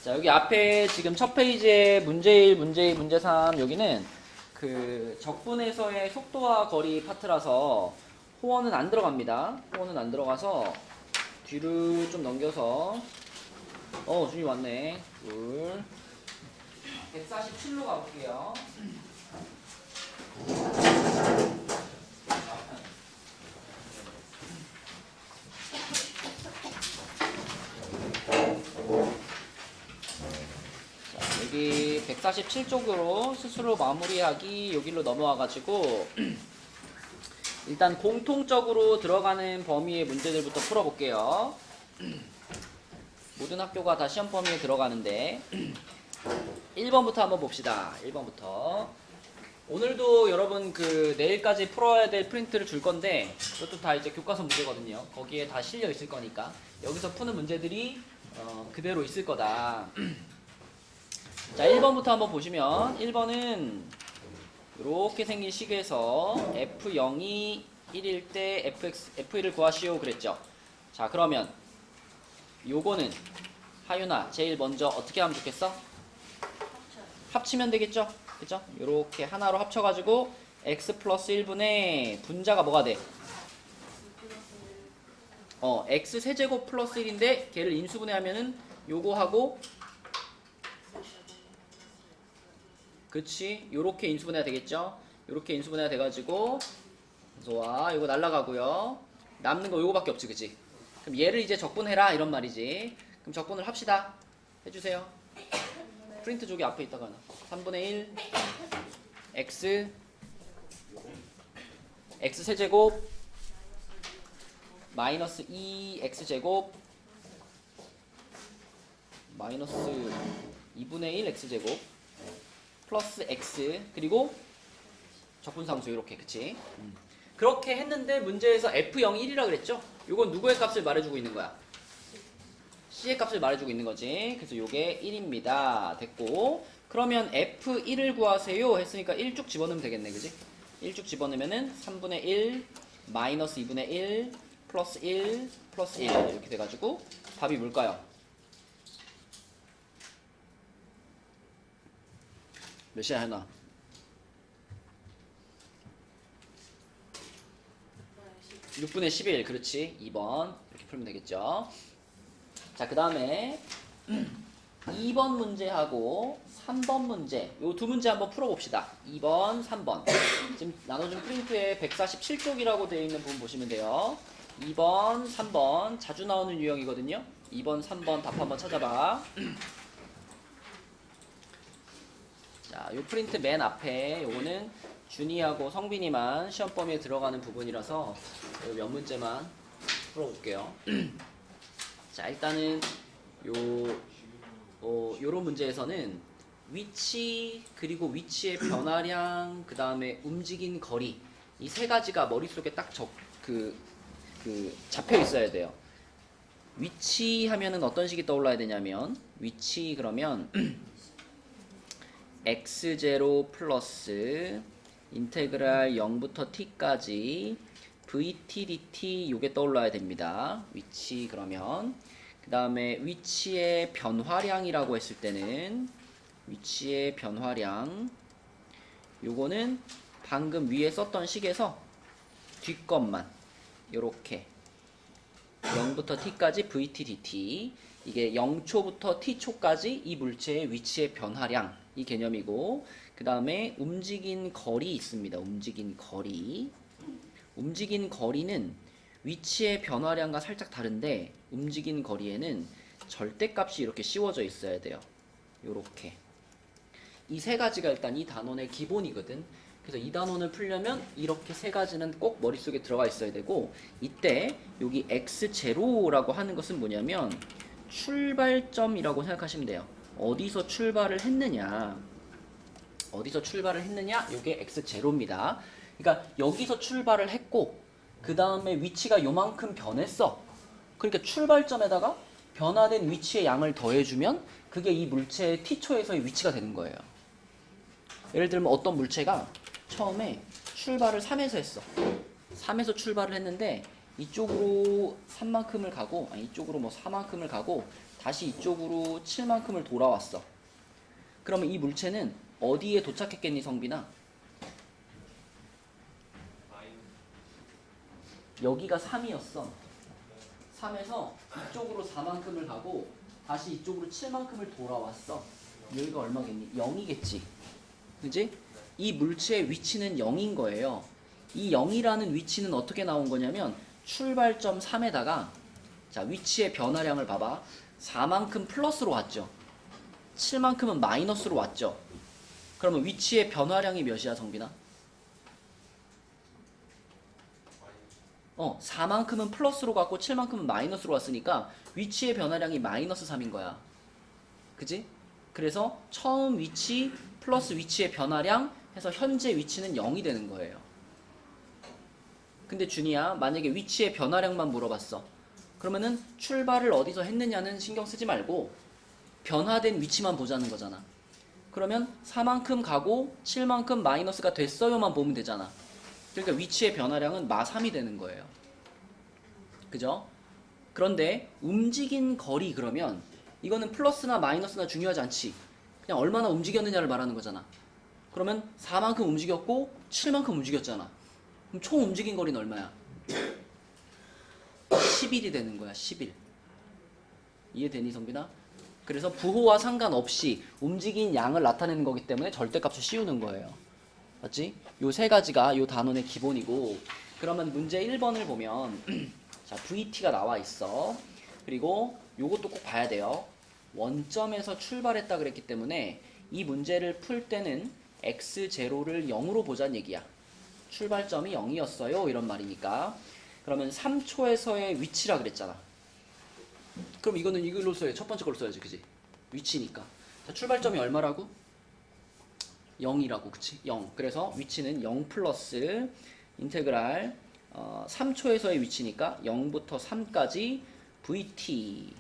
자, 여기 앞에 지금 첫 페이지에 문제 1, 문제 2, 문제 3 여기는 그 적분에서의 속도와 거리 파트라서 호언은 안 들어갑니다. 호언은 안 들어가서 뒤로 좀 넘겨서 준이 왔네. 둘 147로 가볼게요. 여기 147쪽으로 스스로 마무리하기 여기로 넘어와가지고 일단 공통적으로 들어가는 범위의 문제들부터 풀어볼게요. 모든 학교가 다 시험 범위에 들어가는데 1번부터 한번 봅시다. 1번부터 오늘도 여러분 그 내일까지 풀어야 될 프린트를 줄 건데 이것도 다 이제 교과서 문제거든요. 거기에 다 실려 있을 거니까 여기서 푸는 문제들이 그대로 있을 거다. 자, 1번부터 한번 보시면 1번은 이렇게 생긴 식에서 F0이 1일 때 F1을 구하시오 그랬죠. 자, 그러면 요거는 하윤아 제일 먼저 어떻게 하면 좋겠어? 합치면 되겠죠? 그죠? 요렇게 하나로 합쳐가지고 x 플러스 1분의 분자가 뭐가 돼? x 세제곱 플러스 1인데 걔를 인수분해하면은 요거하고 그치? 요렇게 인수분해가 되겠죠? 요렇게 인수분해가 돼가지고 좋아 요거 날라가고요. 남는 거 요거밖에 없지 그치? 그럼 얘를 이제 적분해라 이런 말이지. 그럼 적분을 합시다. 해주세요. 프린트 쪽이 앞에 있다가 3분의 1 x 세제곱 마이너스 2x제곱 마이너스 2분의 1 x제곱 플러스 x 그리고 적분상수 이렇게 그치? 그렇게 했는데 문제에서 F0 1이라 그랬죠? 요건 누구의 값을 말해주고 있는 거야? C의 값을 말해주고 있는 거지. 그래서 요게 1입니다. 됐고 그러면 F1을 구하세요 했으니까 1 쭉 집어넣으면 되겠네 그지? 1 쭉 집어넣으면은 3분의 1 마이너스 2분의 1 플러스 1 플러스 1 이렇게 돼가지고 답이 뭘까요? 몇이야 하나? 6분의 11 그렇지 2번 이렇게 풀면 되겠죠. 자, 그 다음에 2번 문제하고 3번 문제 요 두 문제 한번 풀어봅시다. 2번 3번 지금 나눠준 프린트에 147쪽이라고 되어 있는 부분 보시면 돼요. 2번 3번 자주 나오는 유형이거든요. 2번 3번 답 한번 찾아봐. 자, 요 프린트 맨 앞에 요거는 준이하고 성빈이만 시험 범위에 들어가는 부분이라서 몇 문제만 풀어볼게요. 자, 일단은 요런 문제에서는 위치 그리고 위치의 변화량 그 다음에 움직인 거리 이 세 가지가 머릿속에 딱 잡혀 있어야 돼요. 위치 하면은 어떤 식이 떠올라야 되냐면 위치 그러면 x0 플러스 인테그랄 0부터 t까지 vt dt 요게 떠올라야 됩니다. 위치 그러면 그 다음에 위치의 변화량이라고 했을 때는 위치의 변화량 요거는 방금 위에 썼던 식에서 뒷것만 요렇게 0부터 t까지 vt dt 이게 0초부터 t초까지 이 물체의 위치의 변화량 이 개념이고 그 다음에 움직인 거리 있습니다. 움직인 거리는 위치의 변화량과 살짝 다른데 움직인 거리에는 절대값이 이렇게 씌워져 있어야 돼요. 요렇게 이 세 가지가 일단 이 단원의 기본이거든. 그래서 이 단원을 풀려면 이렇게 세 가지는 꼭 머릿속에 들어가 있어야 되고 이때 여기 x0라고 하는 것은 뭐냐면 출발점이라고 생각하시면 돼요. 어디서 출발을 했느냐 요게 x0입니다. 그러니까 여기서 출발을 했고 그 다음에 위치가 요만큼 변했어. 그러니까 출발점에다가 변화된 위치의 양을 더해주면 그게 이 물체의 t초에서의 위치가 되는 거예요. 예를 들면 어떤 물체가 처음에 출발을 3에서 했어. 3에서 출발을 했는데 이쪽으로 3만큼을 가고 이쪽으로 뭐 4만큼을 가고 다시 이쪽으로 7만큼을 돌아왔어. 그러면 이 물체는 어디에 도착했겠니, 성빈아? 여기가 3이었어. 3에서 이쪽으로 4만큼을 가고 다시 이쪽으로 7만큼을 돌아왔어. 여기가 얼마겠니? 0이겠지. 그지? 이 물체의 위치는 0인 거예요. 이 0이라는 위치는 어떻게 나온 거냐면 출발점 3에다가 자, 위치의 변화량을 봐봐. 4만큼 플러스로 왔죠. 7만큼은 마이너스로 왔죠. 그러면 위치의 변화량이 몇이야, 성빈아? 4만큼은 플러스로 갔고 7만큼은 마이너스로 왔으니까 위치의 변화량이 마이너스 3인 거야. 그지? 그래서 처음 위치 플러스 위치의 변화량 해서 현재 위치는 0이 되는 거예요. 근데 준이야, 만약에 위치의 변화량만 물어봤어. 그러면은 출발을 어디서 했느냐는 신경 쓰지 말고 변화된 위치만 보자는 거잖아. 그러면 4만큼 가고 7만큼 마이너스가 됐어요만 보면 되잖아. 그러니까 위치의 변화량은 마3이 되는 거예요. 그죠? 그런데 움직인 거리 그러면 이거는 플러스나 마이너스나 중요하지 않지. 그냥 얼마나 움직였느냐를 말하는 거잖아. 그러면 4만큼 움직였고 7만큼 움직였잖아. 그럼 총 움직인 거리는 얼마야? 11이 되는 거야. 11. 이해되니, 성빈아? 그래서 부호와 상관없이 움직인 양을 나타내는 거기 때문에 절대값을 씌우는 거예요. 맞지? 요 세 가지가 요 단원의 기본이고, 그러면 문제 1번을 보면 자, VT가 나와 있어. 그리고 요것도 꼭 봐야 돼요. 원점에서 출발했다 그랬기 때문에 이 문제를 풀 때는 x0를 0으로 보자는 얘기야. 출발점이 0이었어요 이런 말이니까. 그러면 3초에서의 위치라 그랬잖아. 그럼 이거는 이걸로 써야 첫 번째 걸로 써야지, 그지? 위치니까. 자, 출발점이 얼마라고? 0이라고, 그치? 0. 그래서 위치는 0 플러스 인테그랄 3초에서의 위치니까 0부터 3까지 VT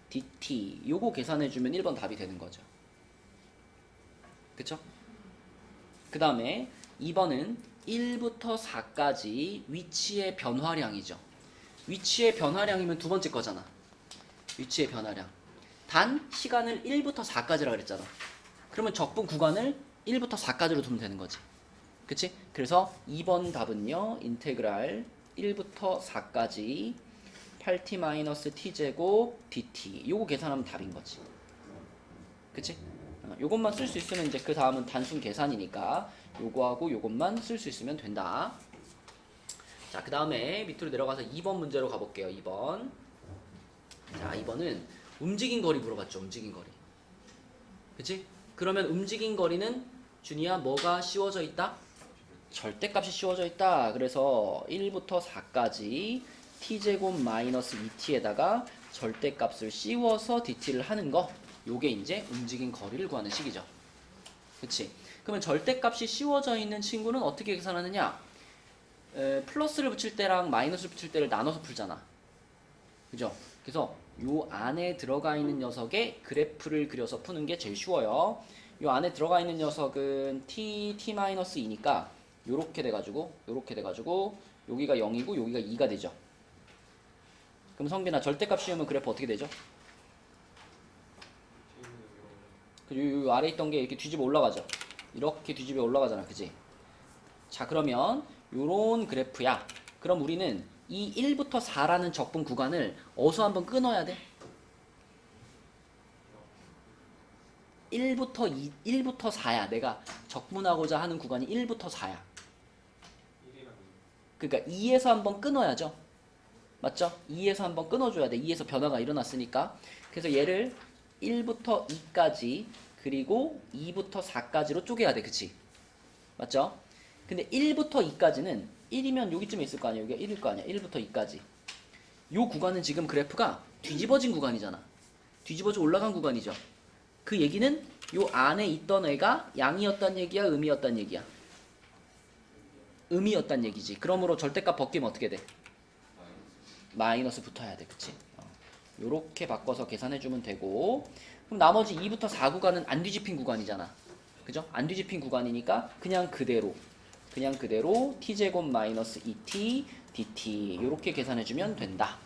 DT 요거 계산해주면 1번 답이 되는 거죠. 그쵸? 그 다음에 2번은 1부터 4까지 위치의 변화량이죠. 위치의 변화량이면 두 번째 거잖아. 위치의 변화량. 단 시간을 1부터 4까지라 그랬잖아. 그러면 적분 구간을 1부터 4까지로 두면 되는 거지. 그치? 그래서 2번 답은요. 인테그랄 1부터 4까지 8t-t제곱 dt 요거 계산하면 답인 거지. 그치? 요것만 쓸 수 있으면 이제 그 다음은 단순 계산이니까 요거하고 요것만 쓸 수 있으면 된다. 자, 그 다음에 밑으로 내려가서 2번 문제로 가볼게요. 2번. 자, 2번은 움직인 거리 물어봤죠. 움직인 거리. 그치? 그러면 움직인 거리는 준이야 뭐가 씌워져 있다? 절대값이 씌워져 있다. 그래서 1부터 4까지 t제곱 마이너스 2t에다가 절대값을 씌워서 dt를 하는 거. 요게 이제 움직인 거리를 구하는 식이죠. 그치? 그러면 절대값이 씌워져 있는 친구는 어떻게 계산하느냐? 플러스를 붙일 때랑 마이너스를 붙일 때를 나눠서 풀잖아. 그죠? 그래서 요 안에 들어가 있는 녀석의 그래프를 그려서 푸는 게 제일 쉬워요. 요 안에 들어가 있는 녀석은 t-2니까 요렇게 돼가지고 여기가 0이고 여기가 2가 되죠. 그럼 성빈아 절대값 씌우면 그래프 어떻게 되죠? 요 아래 있던 게 이렇게 뒤집어 올라가죠. 이렇게 뒤집어 올라가잖아. 그지? 자, 그러면 요런 그래프야. 그럼 우리는 이 1부터 4라는 적분 구간을 어디서 한번 끊어야 돼? 1부터 4야. 내가 적분하고자 하는 구간이 1부터 4야. 그러니까 2에서 한번 끊어야죠. 맞죠? 2에서 한번 끊어줘야 돼. 2에서 변화가 일어났으니까. 그래서 얘를 1부터 2까지 그리고 2부터 4까지로 쪼개야 돼. 그치? 맞죠? 근데 1부터 2까지는 1이면 여기쯤에 있을 거 아니야. 여기가 1일 거 아니야. 1부터 2까지. 요 구간은 지금 그래프가 뒤집어진 구간이잖아. 뒤집어져 올라간 구간이죠. 그 얘기는 요 안에 있던 애가 양이었단 얘기야, 음이었단 얘기야? 음이었단 얘기지. 그러므로 절대값 벗기면 어떻게 돼? 마이너스 붙어야 돼. 그치? 요렇게 바꿔서 계산해주면 되고, 그럼 나머지 2부터 4 구간은 안 뒤집힌 구간이잖아. 그죠? 안 뒤집힌 구간이니까 그냥 그대로 t제곱 마이너스 2t dt 요렇게 계산해주면 된다.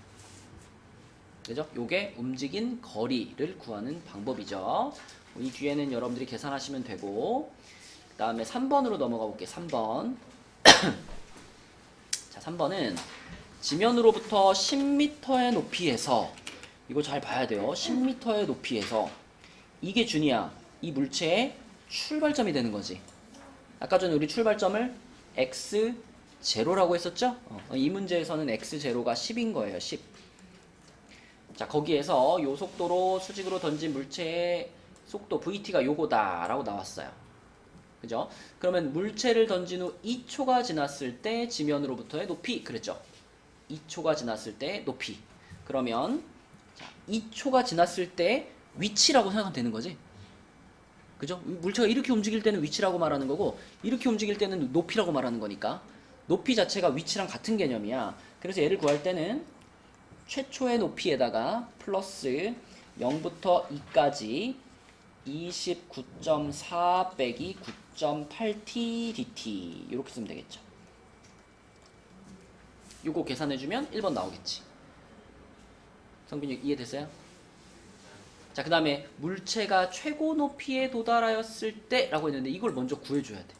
그죠? 요게 움직인 거리를 구하는 방법이죠. 이 뒤에는 여러분들이 계산하시면 되고, 그 다음에 3번으로 넘어가 볼게요. 3번. 자, 3번은 지면으로부터 10m의 높이에서, 이거 잘 봐야 돼요. 10m의 높이에서, 이게 준이야, 이 물체의 출발점이 되는 거지. 아까 전에 우리 출발점을 x0라고 했었죠? 이 문제에서는 x0가 10인 거예요. 10. 자, 거기에서 요 속도로 수직으로 던진 물체의 속도 vt가 요거다 라고 나왔어요. 그죠? 그러면 물체를 던진 후 2초가 지났을 때 지면으로부터의 높이, 그랬죠? 2초가 지났을 때 높이. 그러면 자, 2초가 지났을 때 위치라고 생각하면 되는 거지. 그죠? 물체가 이렇게 움직일 때는 위치라고 말하는 거고, 이렇게 움직일 때는 높이라고 말하는 거니까 높이 자체가 위치랑 같은 개념이야. 그래서 얘를 구할 때는 최초의 높이에다가 플러스 0부터 2까지 29.4 빼기 9.8t dt 이렇게 쓰면 되겠죠. 요거 계산해주면 1번 나오겠지. 성빈이 이해됐어요? 자, 그 다음에 물체가 최고 높이에 도달하였을 때 라고 했는데 이걸 먼저 구해줘야 돼.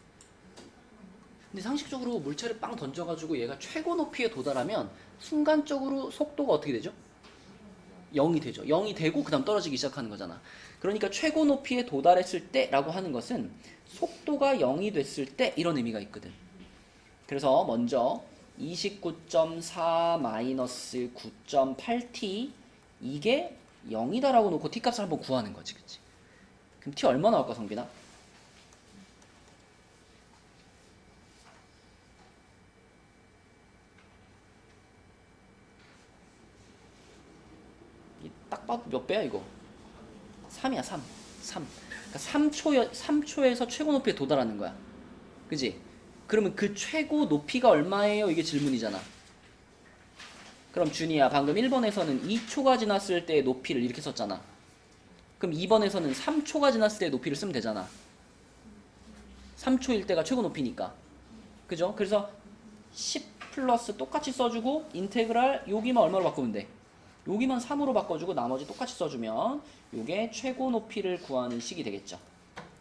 근데 상식적으로 물체를 빵 던져가지고 얘가 최고 높이에 도달하면 순간적으로 속도가 어떻게 되죠? 0이 되죠. 0이 되고 그 다음 떨어지기 시작하는 거잖아. 그러니까 최고 높이에 도달했을 때 라고 하는 것은 속도가 0이 됐을 때 이런 의미가 있거든. 그래서 먼저 29.4 마이너스 9.8t 이게 0이다 라고 놓고 t값을 한번 구하는 거지. 그치? 그럼 t 얼마 나올까, 성빈아? 딱 봐도 몇 배야 이거? 3이야 3. 그러니까 3초에서 최고 높이에 도달하는 거야. 그지? 그러면 그 최고 높이가 얼마예요? 이게 질문이잖아. 그럼 준이야, 방금 1번에서는 2초가 지났을 때의 높이를 이렇게 썼잖아. 그럼 2번에서는 3초가 지났을 때의 높이를 쓰면 되잖아. 3초일 때가 최고 높이니까. 그죠? 그래서 10 플러스 똑같이 써주고 인테그랄 여기만 얼마로 바꾸면 돼? 여기만 3으로 바꿔주고 나머지 똑같이 써주면 요게 최고 높이를 구하는 식이 되겠죠.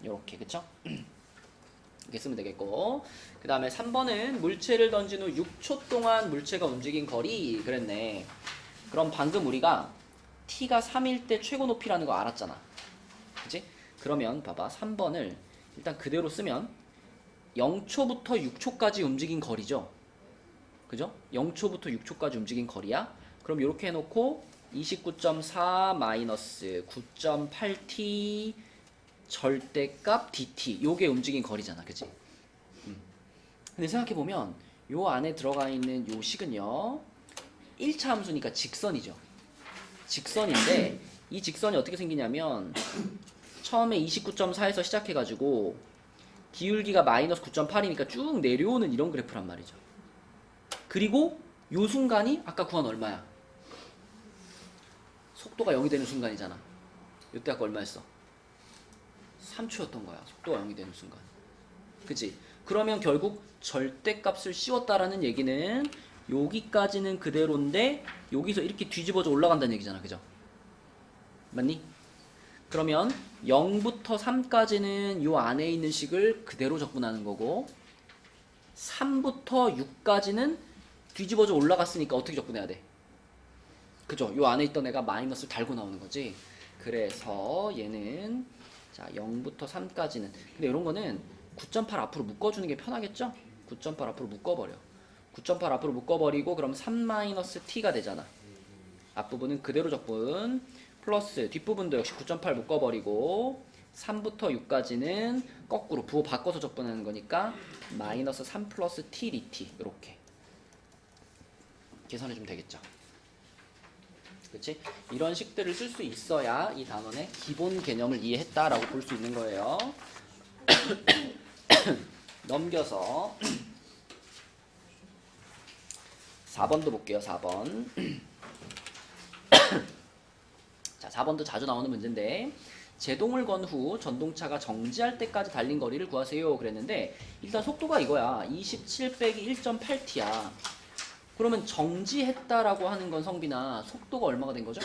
요렇게, 그쵸? 이렇게 쓰면 되겠고, 그 다음에 3번은 물체를 던진 후 6초 동안 물체가 움직인 거리 그랬네. 그럼 방금 우리가 t가 3일 때 최고 높이라는 거 알았잖아. 그치? 그러면 봐봐, 3번을 일단 그대로 쓰면 0초부터 6초까지 움직인 거리죠. 그죠? 0초부터 6초까지 움직인 거리야. 그럼 이렇게 해놓고 29.4 마이너스 9.8t 절대값 dt 요게 움직인 거리잖아. 그치? 근데 생각해보면 요 안에 들어가 있는 요 식은요 1차 함수니까 직선이죠. 직선인데 이 직선이 어떻게 생기냐면 처음에 29.4에서 시작해가지고 기울기가 마이너스 9.8이니까 쭉 내려오는 이런 그래프란 말이죠. 그리고 요 순간이 아까 구한 얼마야? 속도가 0이 되는 순간이잖아. 요때 아까 얼마였어? 3초였던 거야. 속도가 0이 되는 순간. 그치? 그러면 결국 절대값을 씌웠다라는 얘기는 여기까지는 그대로인데 여기서 이렇게 뒤집어져 올라간다는 얘기잖아. 그죠? 맞니? 그러면 0부터 3까지는 요 안에 있는 식을 그대로 적분하는 거고 3부터 6까지는 뒤집어져 올라갔으니까 어떻게 적분해야 돼? 그죠? 요 안에 있던 애가 마이너스를 달고 나오는 거지. 그래서 얘는 자 0부터 3까지는 근데 이런 거는 9.8 앞으로 묶어주는 게 편하겠죠? 9.8 앞으로 묶어버려. 9.8 앞으로 묶어버리고 그럼 3-t가 되잖아. 앞부분은 그대로 적분 플러스 뒷부분도 역시 9.8 묶어버리고 3부터 6까지는 거꾸로 부호 바꿔서 적분하는 거니까 마이너스 3 플러스 t dt 이렇게 계산해주면 되겠죠. 그치? 이런 식들을 쓸 수 있어야 이 단원의 기본 개념을 이해했다라고 볼 수 있는 거예요. 넘겨서 4번도 볼게요. 4번. 자, 4번도 자주 나오는 문제인데 제동을 건 후 전동차가 정지할 때까지 달린 거리를 구하세요 그랬는데 일단 속도가 이거야. 27 빼기 1.8t야. 그러면 정지했다라고 하는 건 성빈아 속도가 얼마가 된 거죠?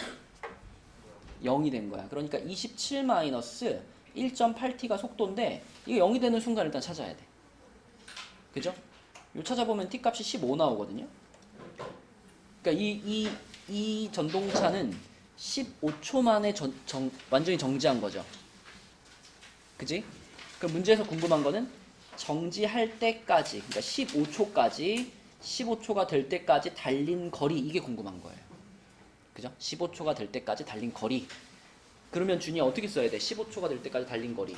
0이 된 거야. 그러니까 27 마이너스 1.8t가 속도인데 이게 0이 되는 순간 일단 찾아야 돼. 그죠? 요 찾아보면 t 값이 15 나오거든요. 그러니까 이 전동차는 15초 만에 완전히 정지한 거죠. 그지? 그럼 문제에서 궁금한 거는 정지할 때까지, 그러니까 15초가 될 때까지 달린 거리, 이게 궁금한 거예요. 그죠? 15초가 될 때까지 달린 거리. 그러면 준이 어떻게 써야 돼? 15초가 될 때까지 달린 거리.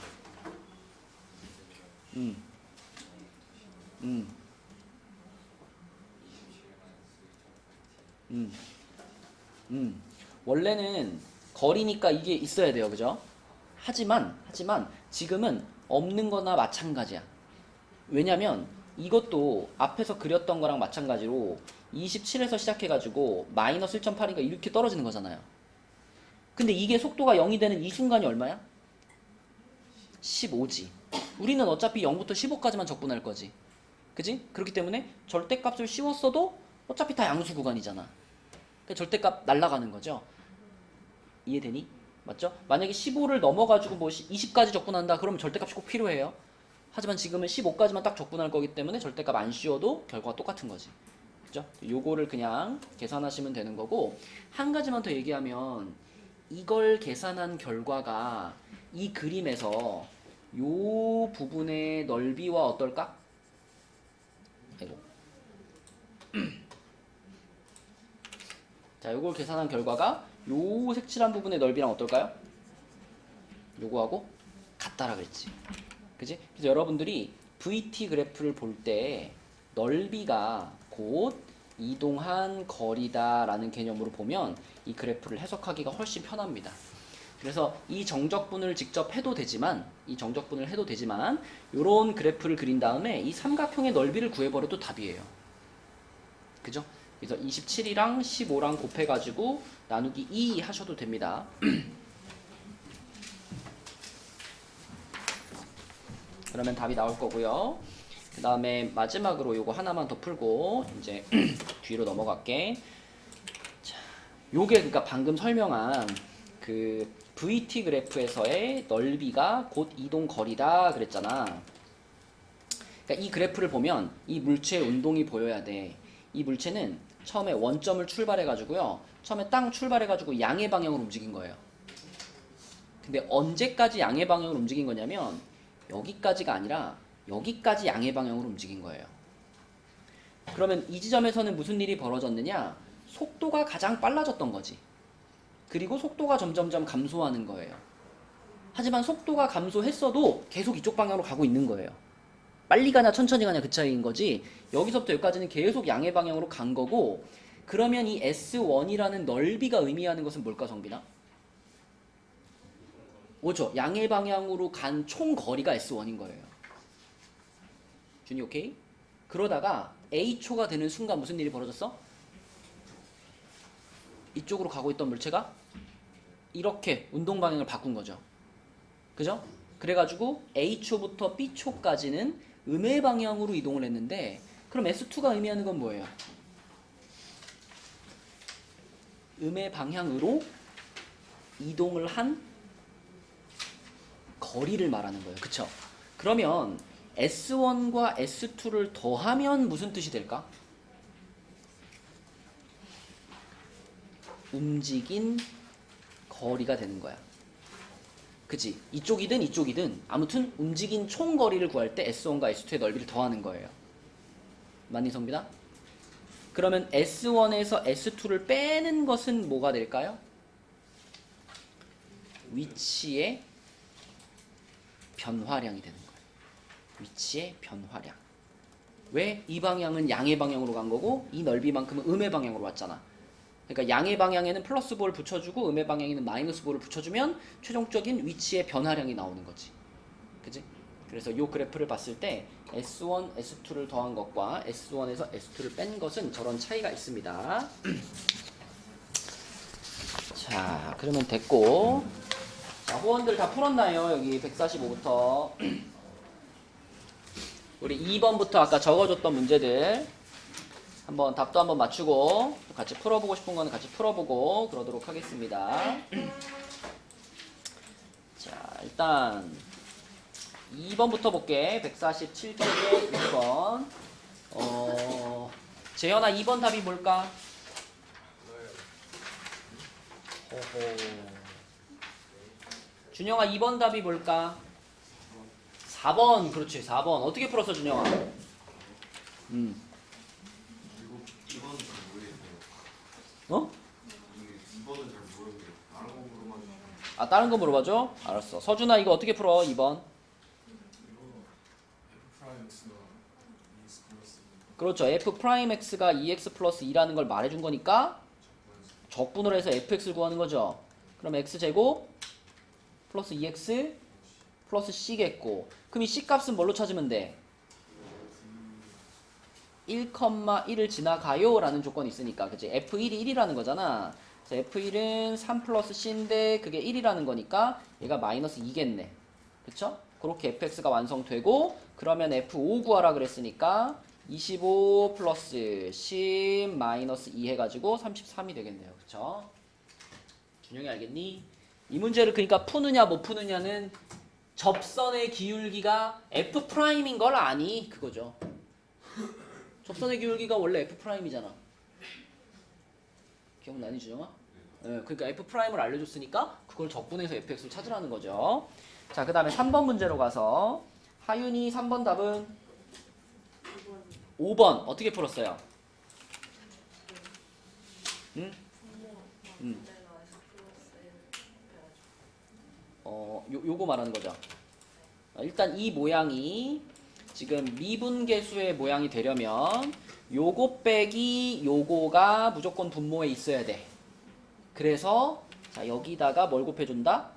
원래는 거리니까 이게 있어야 돼요. 그죠? 하지만 지금은 없는 거나 마찬가지야. 왜냐면 이것도 앞에서 그렸던 거랑 마찬가지로 27에서 시작해가지고 마이너스 1.8이니까 이렇게 떨어지는 거잖아요. 근데 이게 속도가 0이 되는 이 순간이 얼마야? 15지. 우리는 어차피 0부터 15까지만 적분할 거지. 그지? 그렇기 때문에 절대값을 씌웠어도 어차피 다 양수 구간이잖아. 그러니까 절대값 날라가는 거죠. 이해되니? 맞죠? 만약에 15를 넘어가지고 뭐 20까지 적분한다 그러면 절대값이 꼭 필요해요. 하지만 지금은 15까지만 딱 적분할 거기 때문에 절대값 안 씌워도 결과가 똑같은 거지. 그죠? 요거를 그냥 계산하시면 되는 거고, 한 가지만 더 얘기하면 이걸 계산한 결과가 이 그림에서 요 부분의 넓이와 어떨까? 아이고. 자, 요걸 계산한 결과가 요 색칠한 부분의 넓이랑 어떨까요? 요거하고 같다라 그랬지. 그지? 그래서 여러분들이 VT 그래프를 볼 때 넓이가 곧 이동한 거리다라는 개념으로 보면 이 그래프를 해석하기가 훨씬 편합니다. 그래서 이 정적분을 직접 해도 되지만, 요런 그래프를 그린 다음에 이 삼각형의 넓이를 구해버려도 답이에요. 그죠? 그래서 27이랑 15랑 곱해가지고 나누기 2 하셔도 됩니다. 그러면 답이 나올 거고요. 그 다음에 마지막으로 요거 하나만 더 풀고 이제 뒤로 넘어갈게. 자, 요게 그러니까 방금 설명한 그 VT 그래프에서의 넓이가 곧 이동 거리다 그랬잖아. 그러니까 이 그래프를 보면 이 물체의 운동이 보여야 돼. 이 물체는 처음에 원점을 출발해가지고요. 처음에 땅 출발해가지고 양의 방향으로 움직인 거예요. 근데 언제까지 양의 방향으로 움직인 거냐면 여기까지가 아니라 여기까지 양의 방향으로 움직인 거예요. 그러면 이 지점에서는 무슨 일이 벌어졌느냐? 속도가 가장 빨라졌던 거지. 그리고 속도가 점점점 감소하는 거예요. 하지만 속도가 감소했어도 계속 이쪽 방향으로 가고 있는 거예요. 빨리 가냐 천천히 가냐 그 차이인 거지. 여기서부터 여기까지는 계속 양의 방향으로 간 거고, 그러면 이 S1이라는 넓이가 의미하는 것은 뭘까, 성빈아? 오죠. 양의 방향으로 간 총 거리가 S1인 거예요. 준이 오케이? 그러다가 A초가 되는 순간 무슨 일이 벌어졌어? 이쪽으로 가고 있던 물체가 이렇게 운동 방향을 바꾼 거죠. 그죠? 그래가지고 A초부터 B초까지는 음의 방향으로 이동을 했는데, 그럼 S2가 의미하는 건 뭐예요? 음의 방향으로 이동을 한 거리를 말하는 거예요. 그쵸? 그러면 S1과 S2를 더하면 무슨 뜻이 될까? 움직인 거리가 되는 거야. 그치? 이쪽이든 이쪽이든 아무튼 움직인 총 거리를 구할 때 S1과 S2의 넓이를 더하는 거예요. 맞니, 성빈아? 그러면 S1에서 S2를 빼는 것은 뭐가 될까요? 위치의 변화량이 되는 거예요. 위치의 변화량. 왜? 이 방향은 양의 방향으로 간 거고 이 넓이만큼은 음의 방향으로 왔잖아. 그러니까 양의 방향에는 플러스 볼을 붙여주고 음의 방향에는 마이너스 볼을 붙여주면 최종적인 위치의 변화량이 나오는 거지. 그지? 그래서 이 그래프를 봤을 때 S1, S2를 더한 것과 S1에서 S2를 뺀 것은 저런 차이가 있습니다. 자, 그러면 됐고, 자, 호원들 다 풀었나요? 여기 145부터 우리 2번부터 아까 적어줬던 문제들 한번 답도 한번 맞추고 또 같이 풀어보고 싶은 거는 같이 풀어보고 그러도록 하겠습니다. 자, 일단 2번부터 볼게. 147쪽에 6번. 재현아 2번 답이 뭘까? 호호. 준영아 2번 답이 뭘까? 4번. 그렇지. 4번. 어떻게 풀었어, 준영아? 2번은 잘 모르겠어요. 어? 이게 2번은 잘 모르겠어요. 다른 거 물어봐주세요. 아, 다른 거 물어봐줘? 알았어. 서준아 이거 어떻게 풀어? 2번. 이거 F 프라임 X가 EX 플러스 그렇죠. f 프라임 x가 2x 플러스 2라는 걸 말해준 거니까 적분을 해서 fx를 구하는 거죠. 그럼 x제곱 플러스 2x 플러스 c겠고, 그럼 이 c 값은 뭘로 찾으면 돼? 1,1을 지나가요 라는 조건이 있으니까, 그치? f1이 1이라는 거잖아. 그래서 f1은 3 플러스 c인데 그게 1이라는 거니까 얘가 마이너스 2겠네. 그쵸? 그렇게 fx가 완성되고, 그러면 f5 구하라 그랬으니까 25 플러스 10 마이너스 2 해가지고 33이 되겠네요. 그쵸? 준영이 알겠니? 이 문제를 그러니까 푸느냐 못 푸느냐는 접선의 기울기가 f'인 걸 아니? 그거죠. 접선의 기울기가 원래 f'이잖아. 기억나니, 준영아? 네, 그러니까 f'을 알려줬으니까 그걸 적분해서 fx를 찾으라는 거죠. 자, 그 다음에 3번 문제로 가서 하윤이 3번 답은 5번 어떻게 풀었어요? 응? 요거 말하는 거죠. 일단 이 모양이 지금 미분계수의 모양이 되려면 요거 빼기 요거가 무조건 분모에 있어야 돼. 그래서 자, 여기다가 뭘 곱해준다?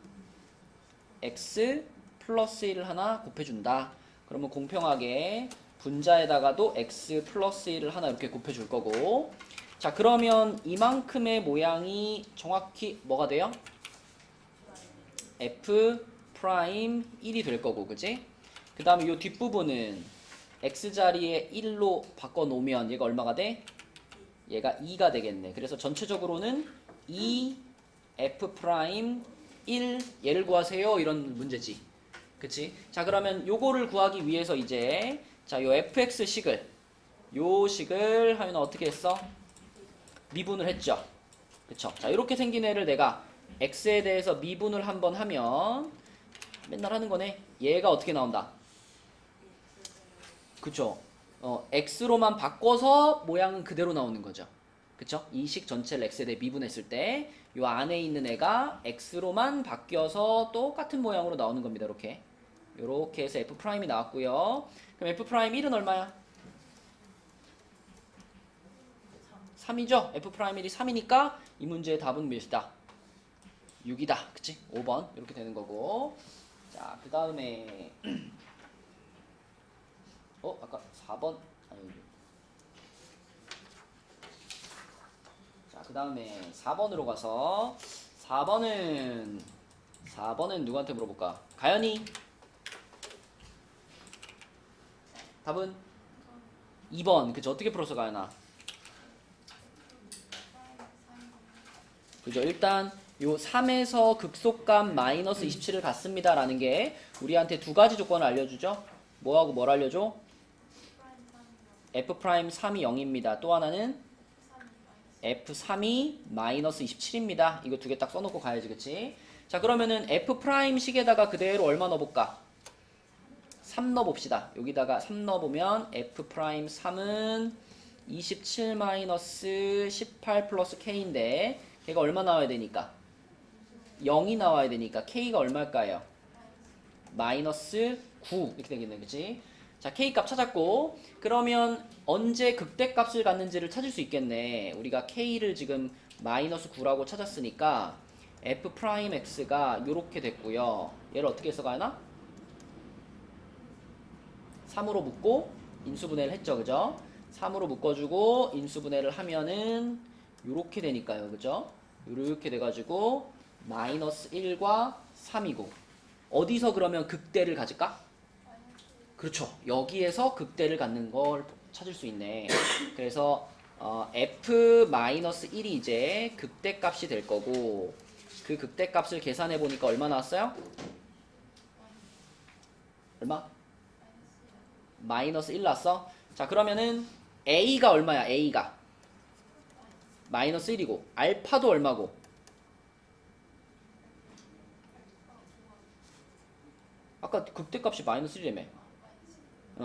x 플러스 1을 하나 곱해준다. 그러면 공평하게 분자에다가도 x 플러스 1을 하나 이렇게 곱해줄 거고, 자, 그러면 이만큼의 모양이 정확히 뭐가 돼요? f 프라임 1이 될 거고, 그치? 그 다음에 이 뒷부분은 x 자리에 1로 바꿔놓으면 얘가 얼마가 돼? 얘가 2가 되겠네. 그래서 전체적으로는 2 f 프라임 1 얘를 구하세요 이런 문제지. 그치? 자, 그러면 요거를 구하기 위해서 이제 자, 요 fx 식을 하윤아 어떻게 했어? 미분을 했죠. 그쵸? 자, 이렇게 생긴 애를 내가 x에 대해서 미분을 한번 하면 맨날 하는 거네. 얘가 어떻게 나온다? 그쵸? x로만 바꿔서 모양은 그대로 나오는 거죠. 그쵸? 이 식 전체를 x에 대해 미분했을 때 요 안에 있는 애가 x로만 바뀌어서 똑같은 모양으로 나오는 겁니다. 이렇게 해서 f'이 나왔고요. 그럼 f'1은 얼마야? 3이죠? f'1이 3이니까 이 문제의 답은 몇이다? 6이다. 그치? 5번 이렇게 되는 거고. 자, 그 다음에 아까 4번 아니. 자, 그 다음에 4번으로 가서 4번은 누구한테 물어볼까? 가연이 답은 2번. 그죠? 어떻게 풀었어, 가연아? 그죠? 일단 요 3에서 극속감 마이너스 27을 갖습니다 라는 게 우리한테 두 가지 조건을 알려주죠. 뭐하고 뭘 알려줘? f'3이 0입니다. 또 하나는 f3이 마이너스 27입니다. 이거 두 개 딱 써놓고 가야지, 그치? 자, 그러면은 f' 식에다가 그대로 얼마 넣어볼까? 3 넣어봅시다. 여기다가 3 넣어보면 f'3은 27 마이너스 18 플러스 k인데 걔가 얼마 나와야 되니까? 0이 나와야 되니까 k가 얼마일까요? 마이너스 9 이렇게 되겠네, 그치? 자, k 값 찾았고, 그러면 언제 극대값을 갖는지를 찾을 수 있겠네. 우리가 k를 지금 마이너스 9라고 찾았으니까 f'x가 요렇게 됐고요. 얘를 어떻게 써가나? 3으로 묶고 인수분해를 했죠, 그죠? 3으로 묶어주고 인수분해를 하면은 요렇게 되니까요, 그죠? 요렇게 돼가지고 마이너스 1과 3이고, 어디서 그러면 극대를 가질까? 그렇죠. 여기에서 극대를 갖는 걸 찾을 수 있네. 그래서 f-1이 이제 극대값이 될 거고 그 극대값을 계산해 보니까 얼마 나왔어요? 얼마? 마이너스 1 나왔어? 자 그러면은 a가 얼마야? a가 마이너스 1이고 알파도 얼마고? 아까 극대값이 마이너스 1이라며.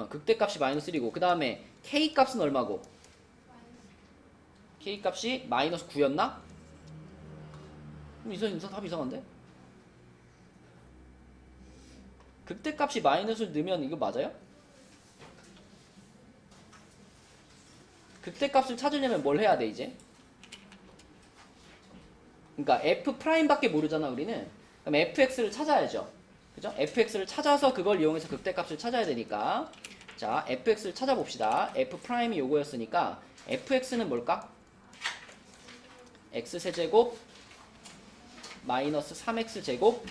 극대값이 마이너스 1이고 그 다음에 k값은 얼마고? k값이 마이너스 9였나? 답이 이상한데? 극대값이 마이너스를 넣으면 이거 맞아요? 극대값을 찾으려면 뭘 해야 돼 이제? 그러니까 f'밖에 모르잖아 우리는. 그럼 fx를 찾아야죠. 그죠? fx를 찾아서 그걸 이용해서 극대값을 찾아야 되니까 자 fx를 찾아봅시다. f'이 요거였으니까 fx는 뭘까? x세제곱 마이너스 3x제곱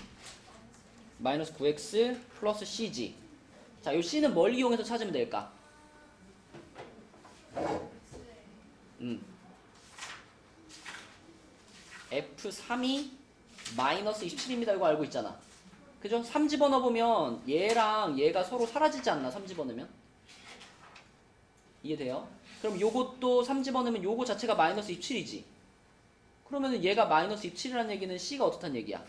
마이너스 9x 플러스 cg. 자, 요 c는 뭘 이용해서 찾으면 될까? f3이 마이너스 27입니다. 이거 알고 있잖아. 그죠? 3 집어넣으면 얘랑 얘가 서로 사라지지 않나? 3 집어넣으면? 이해돼요? 그럼 요것도 3 집어넣으면 요거 자체가 마이너스 27이지. 그러면은 얘가 마이너스 27이라는 얘기는 c가 어떻다는 얘기야?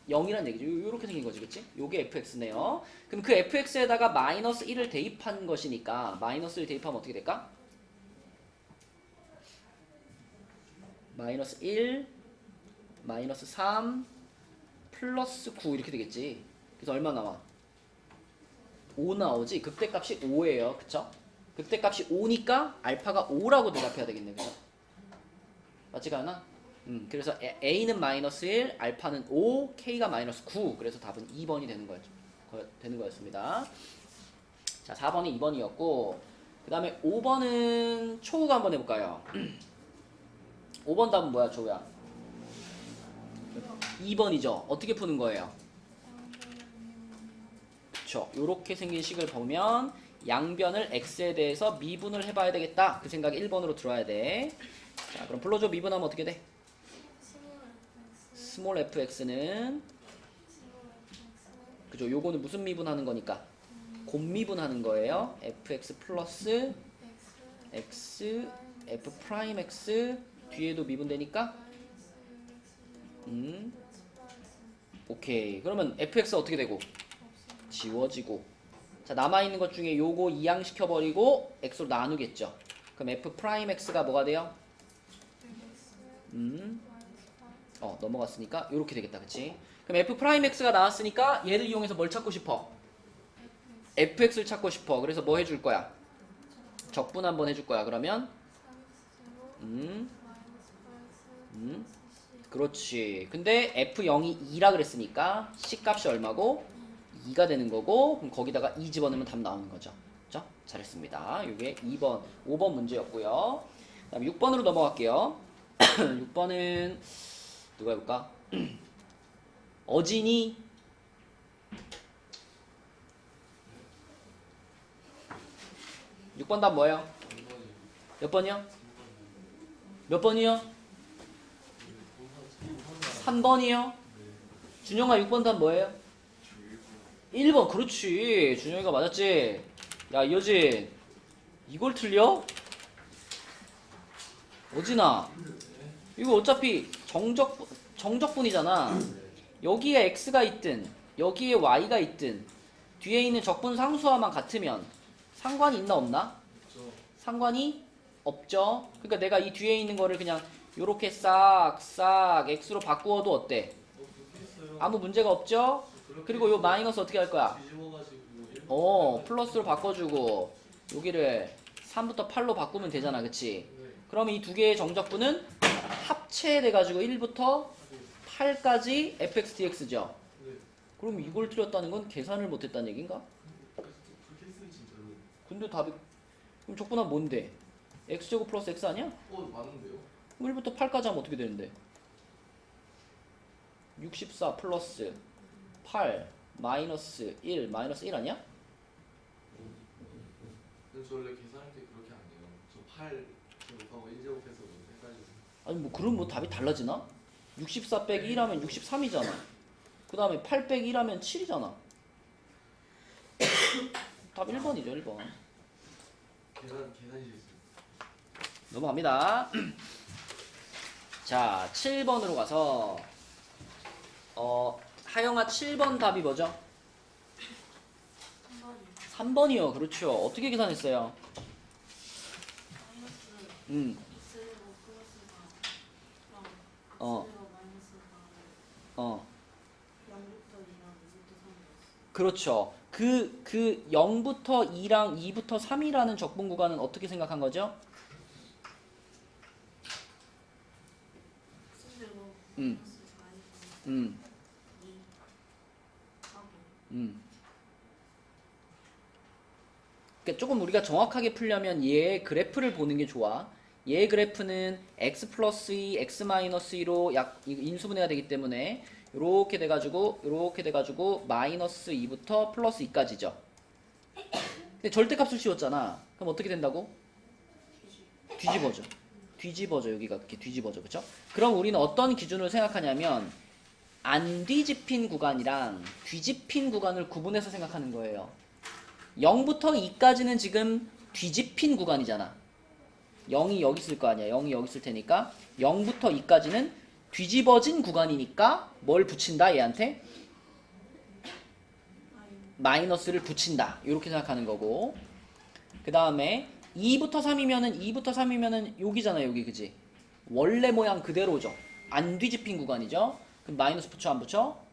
0이란 얘기죠. 요렇게 생긴 거지, 그치? 요게 fx네요. 그럼 그 fx에다가 마이너스 1을 대입한 것이니까 마이너스 1 대입하면 어떻게 될까? 마이너스 1, 마이너스 3, 플러스 9 이렇게 되겠지. 그래서 얼마 나와? 5 나오지? 극대값이 5예요. 그쵸? 극대값이 5니까 알파가 5라고 대답해야 되겠네. 그죠? 맞지가 않아? 그래서 A는 마이너스 1, 알파는 5, K가 마이너스 9. 그래서 답은 2번이 되는 거였습니다. 자, 4번이 2번이었고, 그 다음에 5번은 초우가 한번 해볼까요? 5번 답은 뭐야, 초우야? 2번이죠. 어떻게 푸는 거예요? 그쵸. 요렇게 생긴 식을 보면 양변을 x에 대해서 미분을 해봐야 되겠다. 그 생각이 1번으로 들어와야 돼. 자, 그럼 불러줘. 미분하면 어떻게 돼? 스몰 fx는 그죠? 요거는 무슨 미분하는 거니까? 곱미분하는 거예요. fx 플러스 x f 프라임 x 뒤에도 미분되니까 오케이. 그러면 fx가 어떻게 되고? 지워지고. 자, 남아있는 것 중에 요거 이항시켜버리고 x로 나누겠죠. 그럼 f 프라임 x가 뭐가 돼요? 넘어갔으니까 요렇게 되겠다. 그치? 그럼 f 프라임 x가 나왔으니까 얘를 이용해서 뭘 찾고 싶어? fx를 찾고 싶어. 그래서 뭐 해줄 거야? 적분 한번 해줄 거야. 그러면 그렇지. 근데 f0이 2라 그랬으니까 c값이 얼마고? 2가 되는 거고, 그럼 거기다가 2 집어넣으면 답 나오는 거죠. 그죠? 잘했습니다. 이게 2번, 5번 문제였고요. 그 다음에 6번으로 넘어갈게요. 6번은 누가 해볼까? 어진이 6번 답 뭐예요? 몇 번이요? 몇 번이요? 3번이요? 준영아 6번 답 뭐예요? 1번. 그렇지. 준영이가 맞았지. 야 이어진 이걸 틀려? 어진아 이거 어차피 정적분이잖아. 여기에 x가 있든 여기에 y가 있든 뒤에 있는 적분 상수와만 같으면 상관이 있나 없나? 상관이 없죠. 그러니까 내가 이 뒤에 있는 거를 그냥 요렇게 싹 x로 바꾸어도 어때? 아무 문제가 없죠? 그리고 요 마이너스 어떻게 할 거야? 플러스로 바꿔주고 여기를 3부터 8로 바꾸면 되잖아. 그치? 그러면 이 두 개의 정적분은 합체돼가지고 1부터 8까지 fx dx죠. 그럼 이걸 틀렸다는 건 계산을 못했다는 얘기인가? 근데 답이 그럼 적분하면 뭔데? x제곱 플러스 x 아니야? 맞는데요? 그럼 1부터 8까지 하면 어떻게 되는데? 64 플러스 8 마이너스 1 마이너스 1 아니야? 근데 저 원래 계산할 때 그렇게 안 해요. 저 8 제곱하고 1제곱해서 너무 헷갈리네. 아니 뭐 그럼 뭐 답이 달라지나? 64 빼기 1하면 63이잖아. 그 다음에 8 빼기 1하면 7이잖아. 답 1번이죠 1번. 계산이 실수. 넘어갑니다. 자 7번으로 가서 하영아 7번 답이 뭐죠? 3번이요. 그렇죠. 어떻게 계산했어요? 어. 그렇죠. 그 0부터 2랑 2부터 3이라는 적분 구간은 어떻게 생각한 거죠? 음. 음. 그러니까 조금 우리가 정확하게 풀려면 얘의 그래프를 보는 게 좋아. 얘의 그래프는 x 플러스 2, x 마이너스 2로 약 인수분해가 되기 때문에 이렇게 돼가지고 마이너스 2부터 플러스 2까지죠. 근데 절대값을 씌웠잖아. 그럼 어떻게 된다고? 뒤집어져. 여기가 이렇게 뒤집어져. 그쵸? 그럼 우리는 어떤 기준으로 생각하냐면 안 뒤집힌 구간이랑 뒤집힌 구간을 구분해서 생각하는 거예요. 0부터 2까지는 지금 뒤집힌 구간이잖아. 0이 여기 있을 거 아니야. 0이 여기 있을 테니까 0부터 2까지는 뒤집어진 구간이니까 뭘 붙인다 얘한테? 마이너스를 붙인다. 이렇게 생각하는 거고, 그 다음에 2부터 3이면은 여기잖아. 여기 그지? 원래 모양 그대로죠. 안 뒤집힌 구간이죠. 그럼 마이너스 붙여 안 붙여?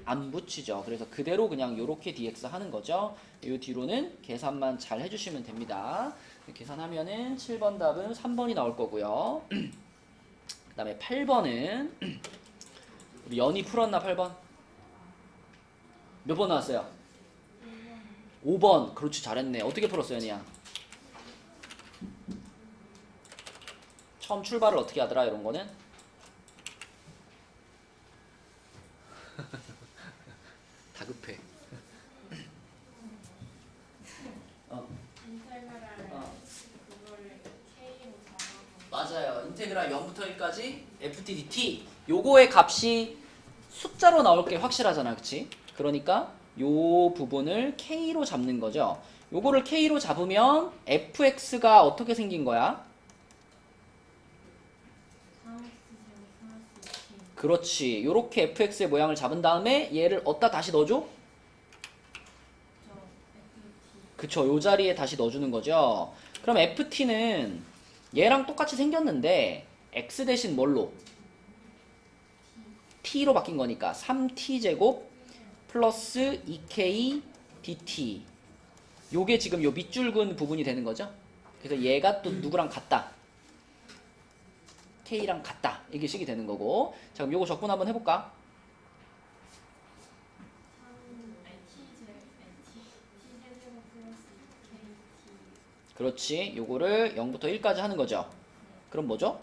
안 붙이죠. 그래서 그대로 그냥 요렇게 dx 하는 거죠. 요 뒤로는 계산만 잘 해주시면 됩니다. 계산하면은 7번 답은 3번이 나올 거고요. 그 다음에 8번은 우리 연이 풀었나 8번? 몇 번 나왔어요? 5번. 그렇지, 잘했네. 어떻게 풀었어 연이야? 처음 출발을 어떻게 하더라 이런 거는? 다급해. 맞아요. 인테그랄 0부터 1까지 ft dt. 요거의 값이 숫자로 나올 게 확실하잖아. 그치? 그러니까 요 부분을 k로 잡는 거죠. 요거를 k로 잡으면 fx가 어떻게 생긴 거야? 그렇지. 요렇게 fx의 모양을 잡은 다음에 얘를 어디다 다시 넣어줘? 그쵸. 요 자리에 다시 넣어주는 거죠. 그럼 ft는 얘랑 똑같이 생겼는데 x 대신 뭘로? t로 바뀐 거니까 3t제곱 플러스 2k dt. 요게 지금 요 밑줄 근 부분이 되는 거죠. 그래서 얘가 또 누구랑 같다? k랑 같다. 이게 식이 되는 거고. 자, 그럼 요거 적분 한번 해볼까? 그렇지. 요거를 0부터 1까지 하는 거죠. 그럼 뭐죠?